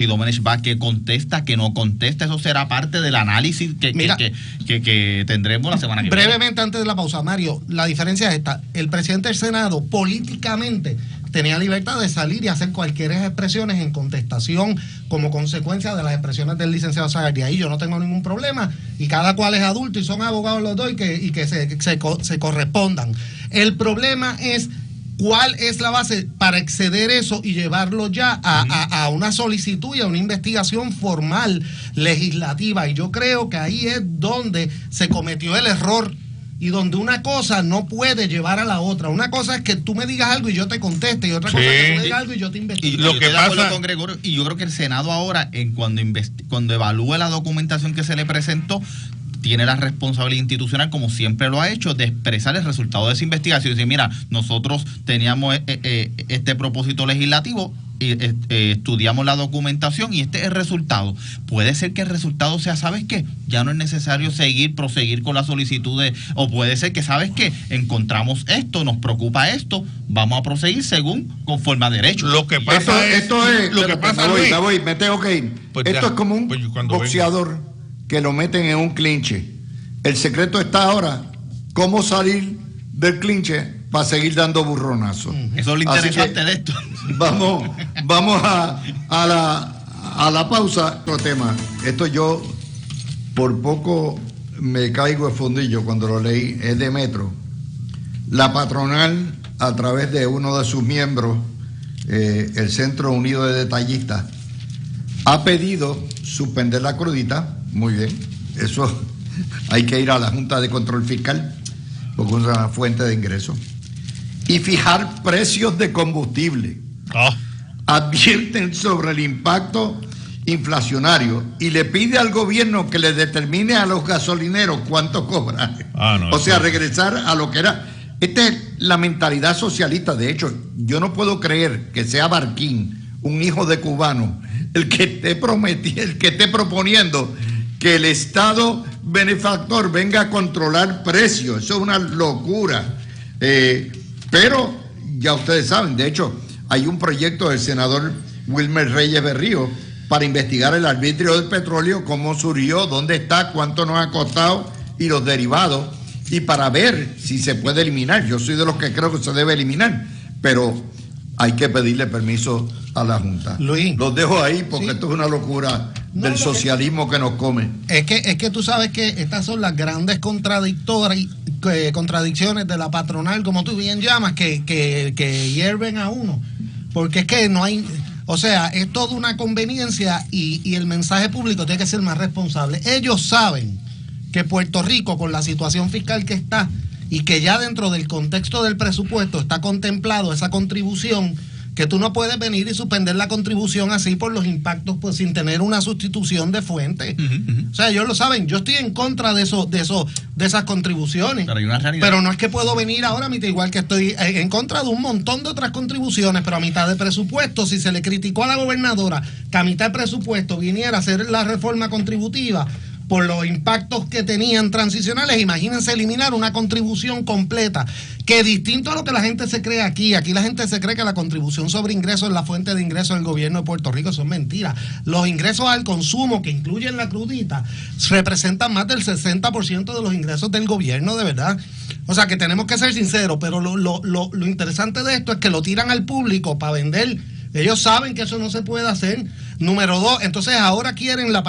Domenech va, que contesta, que no contesta. Eso será parte del análisis que tendremos la semana que viene. Brevemente antes de la pausa, Mario, la diferencia es esta: el presidente del Senado políticamente tenía libertad de salir y hacer cualquier expresiones en contestación como consecuencia de las expresiones del licenciado Zagaldía. Ahí yo no tengo ningún problema y cada cual es adulto y son abogados los dos y que se correspondan. El problema es cuál es la base para exceder eso y llevarlo ya a una solicitud y a una investigación formal legislativa. Y yo creo que ahí es donde se cometió el error y donde una cosa no puede llevar a la otra. Una cosa es que tú me digas algo y yo te conteste, y otra cosa es que tú me digas algo y yo te investigue. Y Lo yo que estoy de acuerdo pasa- con Gregorio, y yo creo que el Senado ahora, cuando evalúe la documentación que se le presentó, tiene la responsabilidad institucional, como siempre lo ha hecho, de expresar el resultado de esa investigación. Y decir, mira, nosotros teníamos este propósito legislativo, estudiamos la documentación y este es el resultado. Puede ser que el resultado sea, ¿sabes qué? Ya no es necesario proseguir con la solicitud o puede ser que, ¿sabes qué? Encontramos esto, nos preocupa esto, vamos a proseguir conforme a derecho. Lo que pasa lo que pasa, Luis, me tengo que ir. Pues esto ya, es como un pues cuando boxeador que lo meten en un clinche. El secreto está ahora cómo salir del clinche para seguir dando burronazos. Eso es lo Así interesante que de esto. Vamos a la pausa. Otro tema. Esto yo por poco me caigo de fondillo cuando lo leí. Es de Metro. La patronal, a través de uno de sus miembros, el Centro Unido de Detallistas, ha pedido suspender la crudita. Muy bien. Eso hay que ir a la Junta de Control Fiscal porque es una fuente de ingresos. Y fijar precios de combustible. Advierten sobre el impacto inflacionario y le pide al gobierno que le determine a los gasolineros cuánto cobran. O sea, regresar a lo que era. Esta es la mentalidad socialista. De hecho, yo no puedo creer que sea Barquín, un hijo de cubano, el que esté proponiendo que el Estado benefactor venga a controlar precios. Eso es una locura. Pero ya ustedes saben, de hecho, hay un proyecto del senador Wilmer Reyes Berrío para investigar el arbitrio del petróleo, cómo surgió, dónde está, cuánto nos ha costado y los derivados, y para ver si se puede eliminar. Yo soy de los que creo que se debe eliminar, pero hay que pedirle permiso a la Junta. Luis. Los dejo ahí porque Sí. esto es una locura No, del socialismo que nos come. Es que tú sabes que estas son las grandes contradicciones de la patronal, como tú bien llamas, que hierven a uno. Porque es que no hay... O sea, es toda una conveniencia y el mensaje público tiene que ser más responsable. Ellos saben que Puerto Rico, con la situación fiscal que está, y que ya dentro del contexto del presupuesto está contemplado esa contribución que tú no puedes venir y suspender la contribución así por los impactos, pues sin tener una sustitución de fuente. O sea, ellos lo saben, yo estoy en contra de esas contribuciones. Pero hay una realidad. Pero no es que puedo venir ahora a mitad, igual que estoy en contra de un montón de otras contribuciones, pero a mitad de presupuesto, si se le criticó a la gobernadora que a mitad de presupuesto viniera a hacer la reforma contributiva por los impactos que tenían transicionales, imagínense eliminar una contribución completa, que distinto a lo que la gente se cree aquí la gente se cree que la contribución sobre ingresos es la fuente de ingresos del gobierno de Puerto Rico, eso es mentira. Los ingresos al consumo, que incluyen la crudita, representan más del 60% de los ingresos del gobierno, de verdad. O sea que tenemos que ser sinceros, pero lo interesante de esto es que lo tiran al público para vender. Ellos saben que eso no se puede hacer. Número 2, entonces ahora quieren la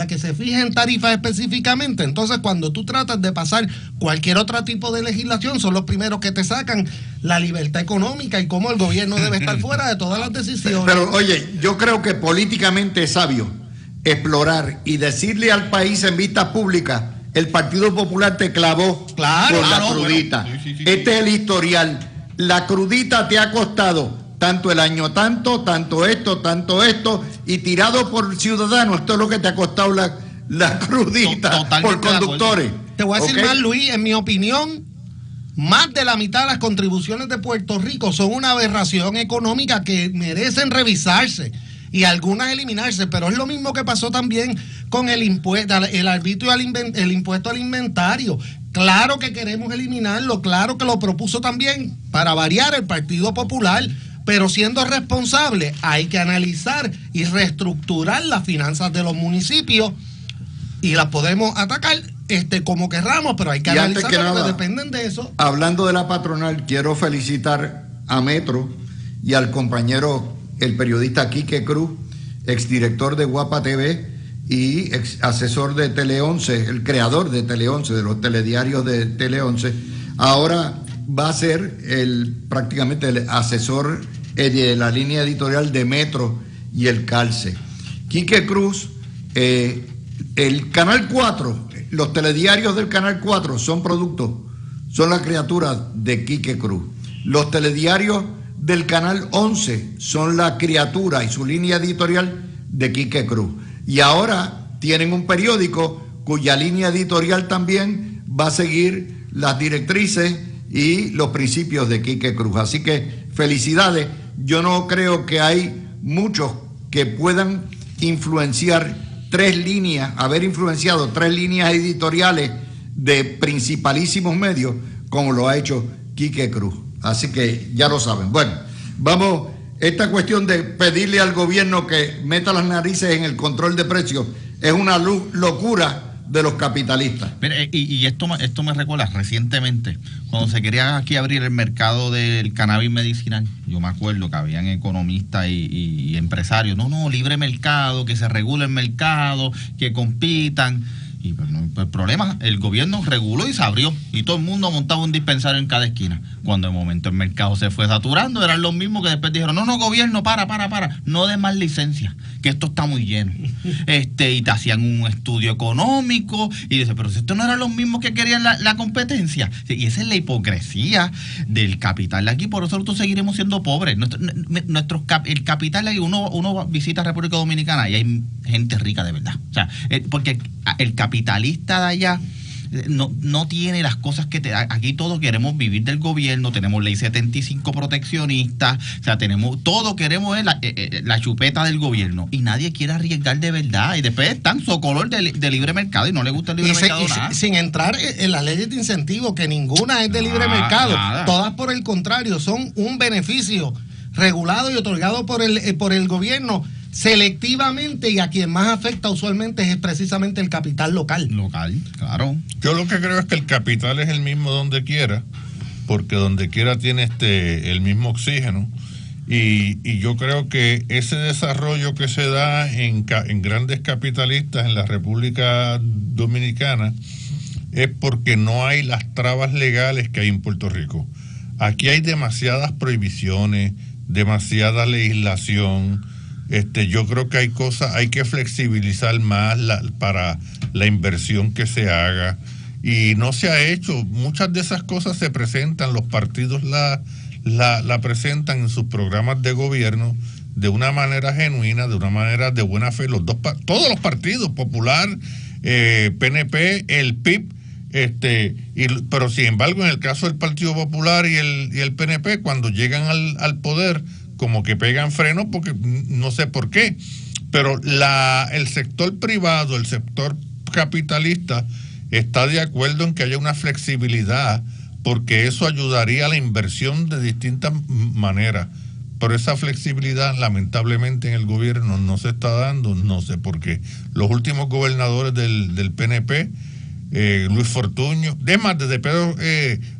que se fije en tarifas específicamente. Entonces cuando tú tratas de pasar cualquier otro tipo de legislación, son los primeros que te sacan la libertad económica y cómo el gobierno debe estar fuera de todas las decisiones. Pero oye, yo creo que políticamente es sabio explorar y decirle al país en vista pública: el Partido Popular te clavó por la crudita. Bueno, sí. Este es el historial. La crudita te ha costado tanto el año, tanto esto, y tirado por ciudadanos, esto es lo que te ha costado la crudita por conductores. Te voy a decir más, Luis, en mi opinión, más de la mitad de las contribuciones de Puerto Rico son una aberración económica que merecen revisarse y algunas eliminarse, pero es lo mismo que pasó también con el impuesto, el impuesto al inventario. Claro que queremos eliminarlo, claro que lo propuso también, para variar, el Partido Popular, pero siendo responsable hay que analizar y reestructurar las finanzas de los municipios y las podemos atacar como querramos, pero hay que analizar porque dependen de eso. Hablando de la patronal, quiero felicitar a Metro y al compañero, el periodista Quique Cruz, exdirector de Guapa TV y ex asesor de Tele 11, el creador de Tele 11, de los telediarios de Tele 11. Ahora va a ser prácticamente el asesor de la línea editorial de Metro y el Calce. Quique Cruz, el Canal 4, los telediarios del Canal 4 son la criatura de Quique Cruz. Los telediarios del Canal 11 son la criatura y su línea editorial de Quique Cruz. Y ahora tienen un periódico cuya línea editorial también va a seguir las directrices y los principios de Quique Cruz. Así que felicidades. Yo no creo que hay muchos que puedan haber influenciado tres líneas editoriales de principalísimos medios como lo ha hecho Quique Cruz. Así que ya lo saben. Bueno, vamos, esta cuestión de pedirle al gobierno que meta las narices en el control de precios es una locura de los capitalistas. Mire, y esto me recuerda recientemente, cuando se quería aquí abrir el mercado del cannabis medicinal. Yo me acuerdo que habían economistas y empresarios, no, libre mercado, que se regule el mercado, que compitan. Y pues, no, el problema, el gobierno reguló y se abrió, y todo el mundo montaba un dispensario en cada esquina. Cuando de momento el mercado se fue saturando, eran los mismos que después dijeron: no, gobierno, para, no des más licencia, que esto está muy lleno. Y te hacían un estudio económico, y dice: pero si estos no eran los mismos que querían la competencia. Y esa es la hipocresía del capital de aquí, por eso nosotros seguiremos siendo pobres. El capital de aquí, uno visita República Dominicana y hay gente rica de verdad. O sea, porque el capitalista de allá no tiene las cosas que aquí todos queremos vivir del gobierno, tenemos ley 75 proteccionista, o sea, todo queremos la chupeta del gobierno, y nadie quiere arriesgar de verdad, y después están socolor de libre mercado y no le gusta el libre mercado nada. Sin entrar en las leyes de incentivo, que ninguna es de libre mercado, nada. Todas por el contrario son un beneficio regulado y otorgado por el gobierno selectivamente, y a quien más afecta usualmente es precisamente el capital local. Claro. Yo lo que creo es que el capital es el mismo donde quiera, porque donde quiera tiene el mismo oxígeno, y yo creo que ese desarrollo que se da en grandes capitalistas en la República Dominicana es porque no hay las trabas legales que hay en Puerto Rico. Aquí hay demasiadas prohibiciones, demasiada legislación. Yo creo que hay que flexibilizar más para la inversión que se haga, y no se ha hecho. Muchas de esas cosas se presentan, los partidos la presentan en sus programas de gobierno de una manera genuina, de una manera de buena fe, todos los partidos, Popular, PNP, el PIB, pero sin embargo en el caso del Partido Popular y el PNP, cuando llegan al poder, como que pegan freno, porque no sé por qué, pero el sector privado, el sector capitalista, está de acuerdo en que haya una flexibilidad, porque eso ayudaría a la inversión de distintas maneras. Pero esa flexibilidad, lamentablemente, en el gobierno no se está dando, no sé por qué. Los últimos gobernadores del PNP, Luis Fortuño, además desde Pedro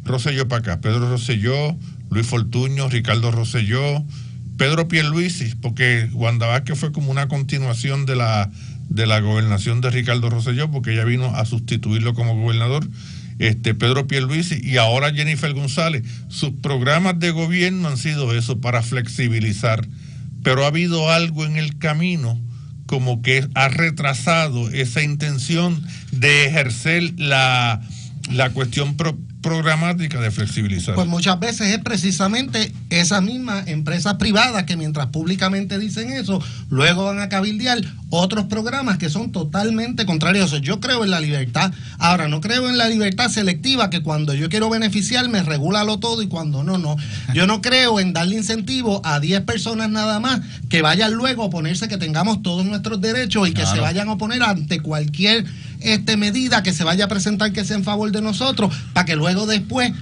Rosselló para acá, Pedro Rosselló, Luis Fortuño, Ricardo Rosselló, Pedro Pierluisi, porque Wanda Vázquez fue como una continuación de la gobernación de Ricardo Rosselló, porque ella vino a sustituirlo como gobernador. Pedro Pierluisi y ahora Jennifer González, sus programas de gobierno han sido eso, para flexibilizar, pero ha habido algo en el camino como que ha retrasado esa intención de ejercer la cuestión programática de flexibilizar. Pues muchas veces es precisamente esas mismas empresas privadas que mientras públicamente dicen eso, luego van a cabildear otros programas que son totalmente contrarios. Yo creo en la libertad. Ahora, no creo en la libertad selectiva, que cuando yo quiero beneficiarme, regúlalo todo, y cuando no. Yo no creo en darle incentivo a 10 personas nada más que vayan luego a oponerse que tengamos todos nuestros derechos y que se vayan a oponer ante cualquier medida que se vaya a presentar que sea en favor de nosotros, para que luego después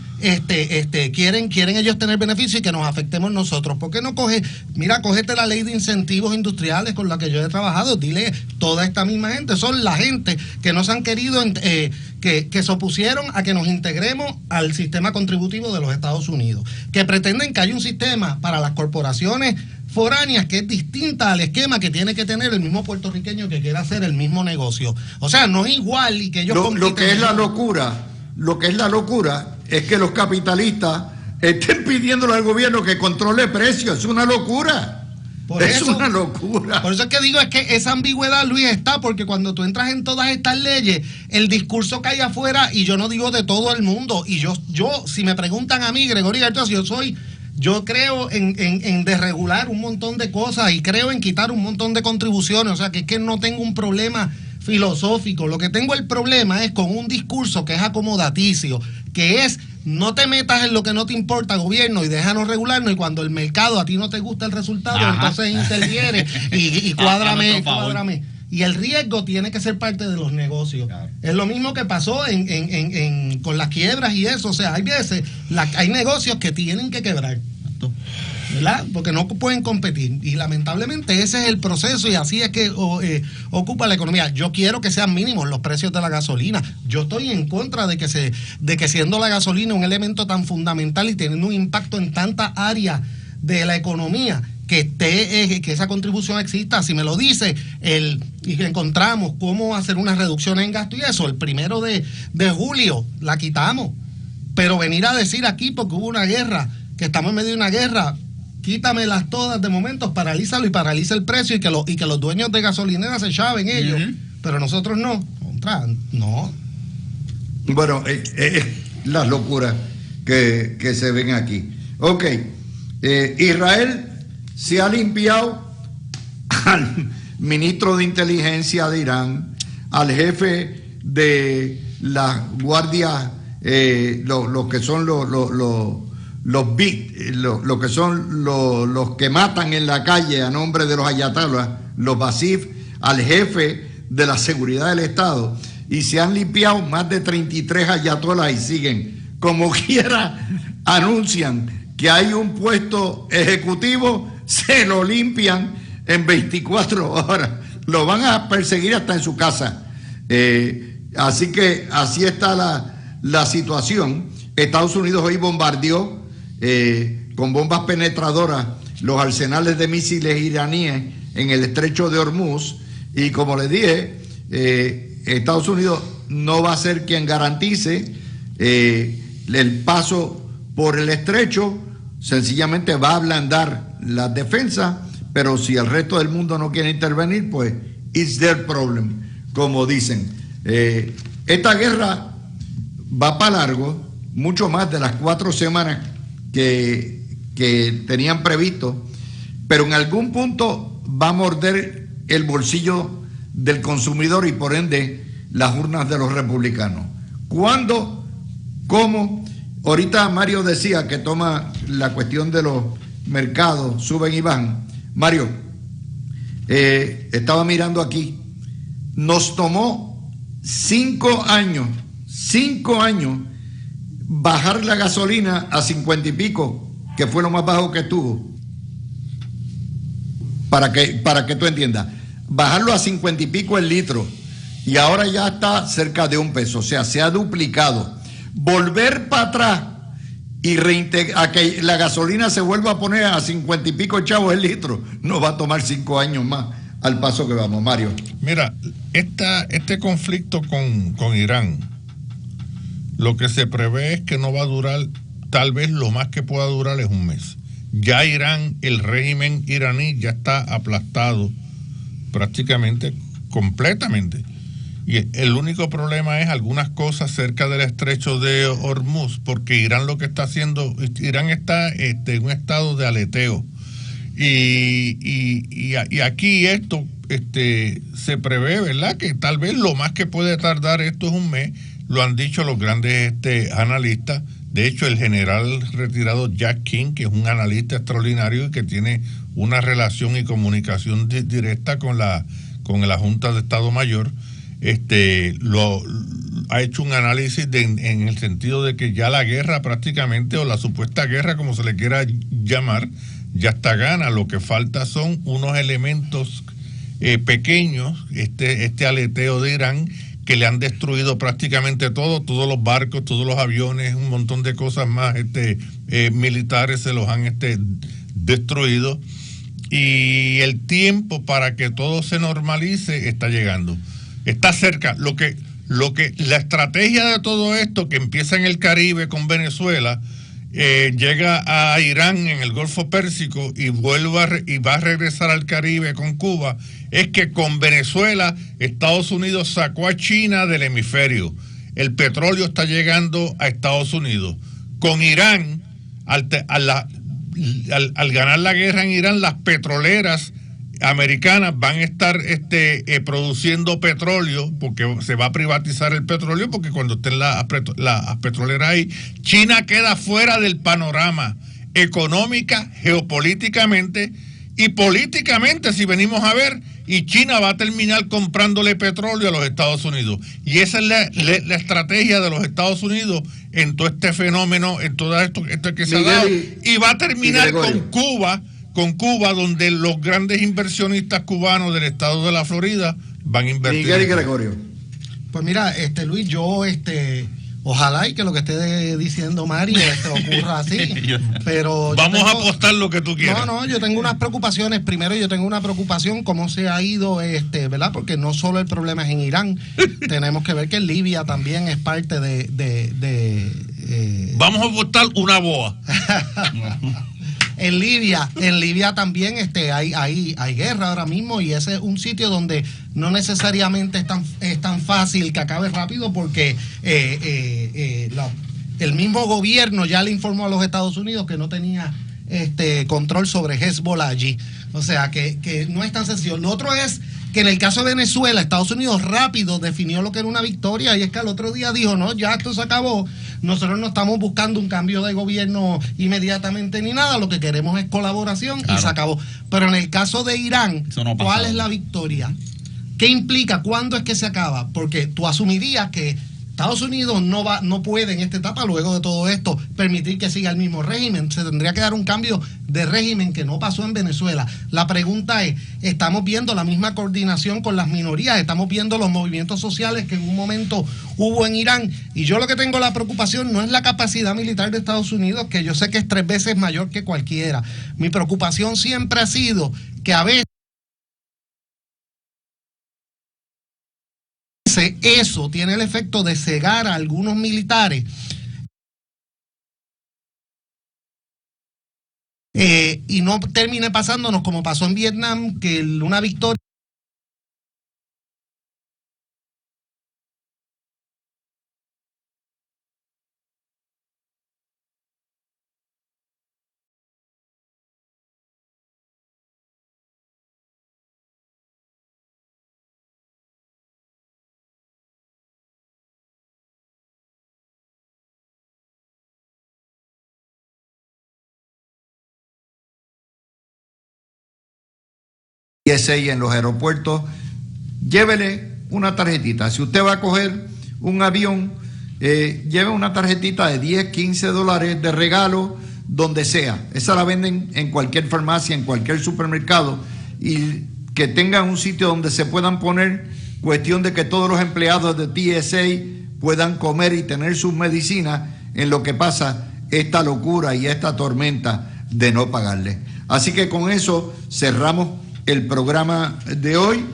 quieren ellos tener beneficio y que nos afectemos nosotros. ¿Por qué no cógete la ley de incentivos industriales con la que yo he trabajado? Dile, toda esta misma gente son la gente que nos han querido, que se opusieron a que nos integremos al sistema contributivo de los Estados Unidos, que pretenden que haya un sistema para las corporaciones foráneas que es distinta al esquema que tiene que tener el mismo puertorriqueño que quiera hacer el mismo negocio. O sea, no es igual, y que ellos lo que es la locura es que los capitalistas estén pidiéndole al gobierno que controle precios. Es una locura. Una locura. Por eso es que digo, es que esa ambigüedad, Luis, está, porque cuando tú entras en todas estas leyes, el discurso que hay afuera, y yo no digo de todo el mundo, y yo si me preguntan a mí, Gregorio García, yo creo en desregular un montón de cosas y creo en quitar un montón de contribuciones. O sea, que es que no tengo un problema filosófico. Lo que tengo el problema es con un discurso que es acomodaticio, que es: no te metas en lo que no te importa, gobierno, y déjanos regularnos, y cuando el mercado a ti no te gusta el resultado, entonces interviene y cuádrame. Y el riesgo tiene que ser parte de los negocios. Claro. Es lo mismo que pasó con las quiebras y eso. O sea, hay veces, hay negocios que tienen que quebrar, ¿verdad? Porque no pueden competir. Y lamentablemente ese es el proceso, y así es que ocupa la economía. Yo quiero que sean mínimos los precios de la gasolina. Yo estoy en contra de que siendo la gasolina un elemento tan fundamental y teniendo un impacto en tantas áreas de la economía, que esa contribución exista. Si me lo dice y que encontramos cómo hacer una reducción en gasto y eso, el 1 de julio la quitamos. Pero venir a decir aquí, porque hubo una guerra, que estamos en medio de una guerra, quítamelas todas de momento, paralízalo y paraliza el precio, y que los dueños de gasolineras se chaven ellos, pero nosotros no. No. Bueno, las locuras que se ven aquí. Ok, Israel se ha limpiado al ministro de inteligencia de Irán, al jefe de la guardia, los que son los que matan en la calle a nombre de los ayatollahs, los basif, al jefe de la seguridad del Estado, y se han limpiado más de 33 ayatollahs y siguen. Como quiera, anuncian que hay un puesto ejecutivo, se lo limpian en 24 horas. Lo van a perseguir hasta en su casa. Así que así está la situación. Estados Unidos hoy bombardeó con bombas penetradoras los arsenales de misiles iraníes en el estrecho de Hormuz, y como les dije, Estados Unidos no va a ser quien garantice el paso por el estrecho, sencillamente va a ablandar las defensas, pero si el resto del mundo no quiere intervenir, pues it's their problem, como dicen. Esta guerra va para largo, mucho más de las 4 semanas que que tenían previsto, pero en algún punto va a morder el bolsillo del consumidor y por ende las urnas de los republicanos. ¿Cuándo? ¿Cómo? Ahorita Mario decía que toma la cuestión de los mercados, suben y bajan. Mario, estaba mirando aquí, nos tomó 5 años bajar la gasolina a 50 y pico, que fue lo más bajo que estuvo. Para que tú entiendas, bajarlo a 50 y pico el litro y ahora ya está cerca de $1, o sea, se ha duplicado. Volver para atrás y a que la gasolina se vuelva a poner a 50 y pico chavos el litro, nos va a tomar 5 años más al paso que vamos, Mario. Mira, este conflicto con Irán, lo que se prevé es que no va a durar, tal vez lo más que pueda durar es un mes. Ya Irán, el régimen iraní ya está aplastado prácticamente, completamente. Y el único problema es algunas cosas cerca del estrecho de Hormuz, porque Irán lo que está haciendo, Irán está en un estado de aleteo. Y aquí esto se prevé, ¿verdad? Que tal vez lo más que puede tardar esto es un mes, lo han dicho los grandes analistas. De hecho, el general retirado Jack King, que es un analista extraordinario y que tiene una relación y comunicación directa con la Junta de Estado Mayor, ha hecho un análisis en el sentido de que ya la guerra prácticamente, o la supuesta guerra, como se le quiera llamar, ya está gana. Lo que falta son unos elementos pequeños, este aleteo de Irán, que le han destruido prácticamente todo, todos los barcos, todos los aviones, un montón de cosas más militares se los han destruido, y el tiempo para que todo se normalice está llegando, está cerca. La estrategia de todo esto, que empieza en el Caribe con Venezuela, llega a Irán en el Golfo Pérsico y va a regresar al Caribe con Cuba, es que con Venezuela Estados Unidos sacó a China del hemisferio. El petróleo está llegando a Estados Unidos. Con Irán, al ganar la guerra en Irán, las petroleras americanas van a estar produciendo petróleo, porque se va a privatizar el petróleo, porque cuando estén las petroleras ahí, China queda fuera del panorama económica, geopolíticamente y políticamente, si venimos a ver, y China va a terminar comprándole petróleo a los Estados Unidos. Y esa es la estrategia de los Estados Unidos en todo este fenómeno, en todo esto que se ha dado, y va a terminar con Cuba, donde los grandes inversionistas cubanos del estado de la Florida van a invertir. Miguel y Gregorio. Pues mira, Luis, yo ojalá y que lo que esté diciendo Mario ocurra así, pero vamos a apostar lo que tú quieras. No, yo tengo unas preocupaciones. Primero, yo tengo una preocupación cómo se ha ido, ¿verdad? Porque no solo el problema es en Irán, tenemos que ver que Libia también es parte Vamos a apostar una boa. En Libia también hay guerra ahora mismo, y ese es un sitio donde no necesariamente es tan fácil que acabe rápido, porque el mismo gobierno ya le informó a los Estados Unidos que no tenía control sobre Hezbollah allí. O sea que no es tan sencillo. Lo otro es que en el caso de Venezuela, Estados Unidos rápido definió lo que era una victoria, y es que al otro día dijo, no, ya esto se acabó, nosotros no estamos buscando un cambio de gobierno inmediatamente ni nada, lo que queremos es colaboración, claro. Y se acabó. Pero en el caso de Irán, ¿cuál es la victoria? ¿Qué implica? ¿Cuándo es que se acaba? Porque tú asumirías que Estados Unidos no puede en esta etapa, luego de todo esto, permitir que siga el mismo régimen. Se tendría que dar un cambio de régimen, que no pasó en Venezuela. La pregunta es, ¿estamos viendo la misma coordinación con las minorías? ¿Estamos viendo los movimientos sociales que en un momento hubo en Irán? Y yo lo que tengo la preocupación no es la capacidad militar de Estados Unidos, que yo sé que es 3 veces mayor que cualquiera. Mi preocupación siempre ha sido que a veces eso tiene el efecto de cegar a algunos militares y no termine pasándonos como pasó en Vietnam, que una victoria TSA en los aeropuertos, llévele una tarjetita. Si usted va a coger un avión, lleve una tarjetita de $10, $15 de regalo, donde sea. Esa la venden en cualquier farmacia, en cualquier supermercado, y que tengan un sitio donde se puedan poner, cuestión de que todos los empleados de TSA puedan comer y tener sus medicinas en lo que pasa esta locura y esta tormenta de no pagarle. Así que con eso cerramos el programa de hoy.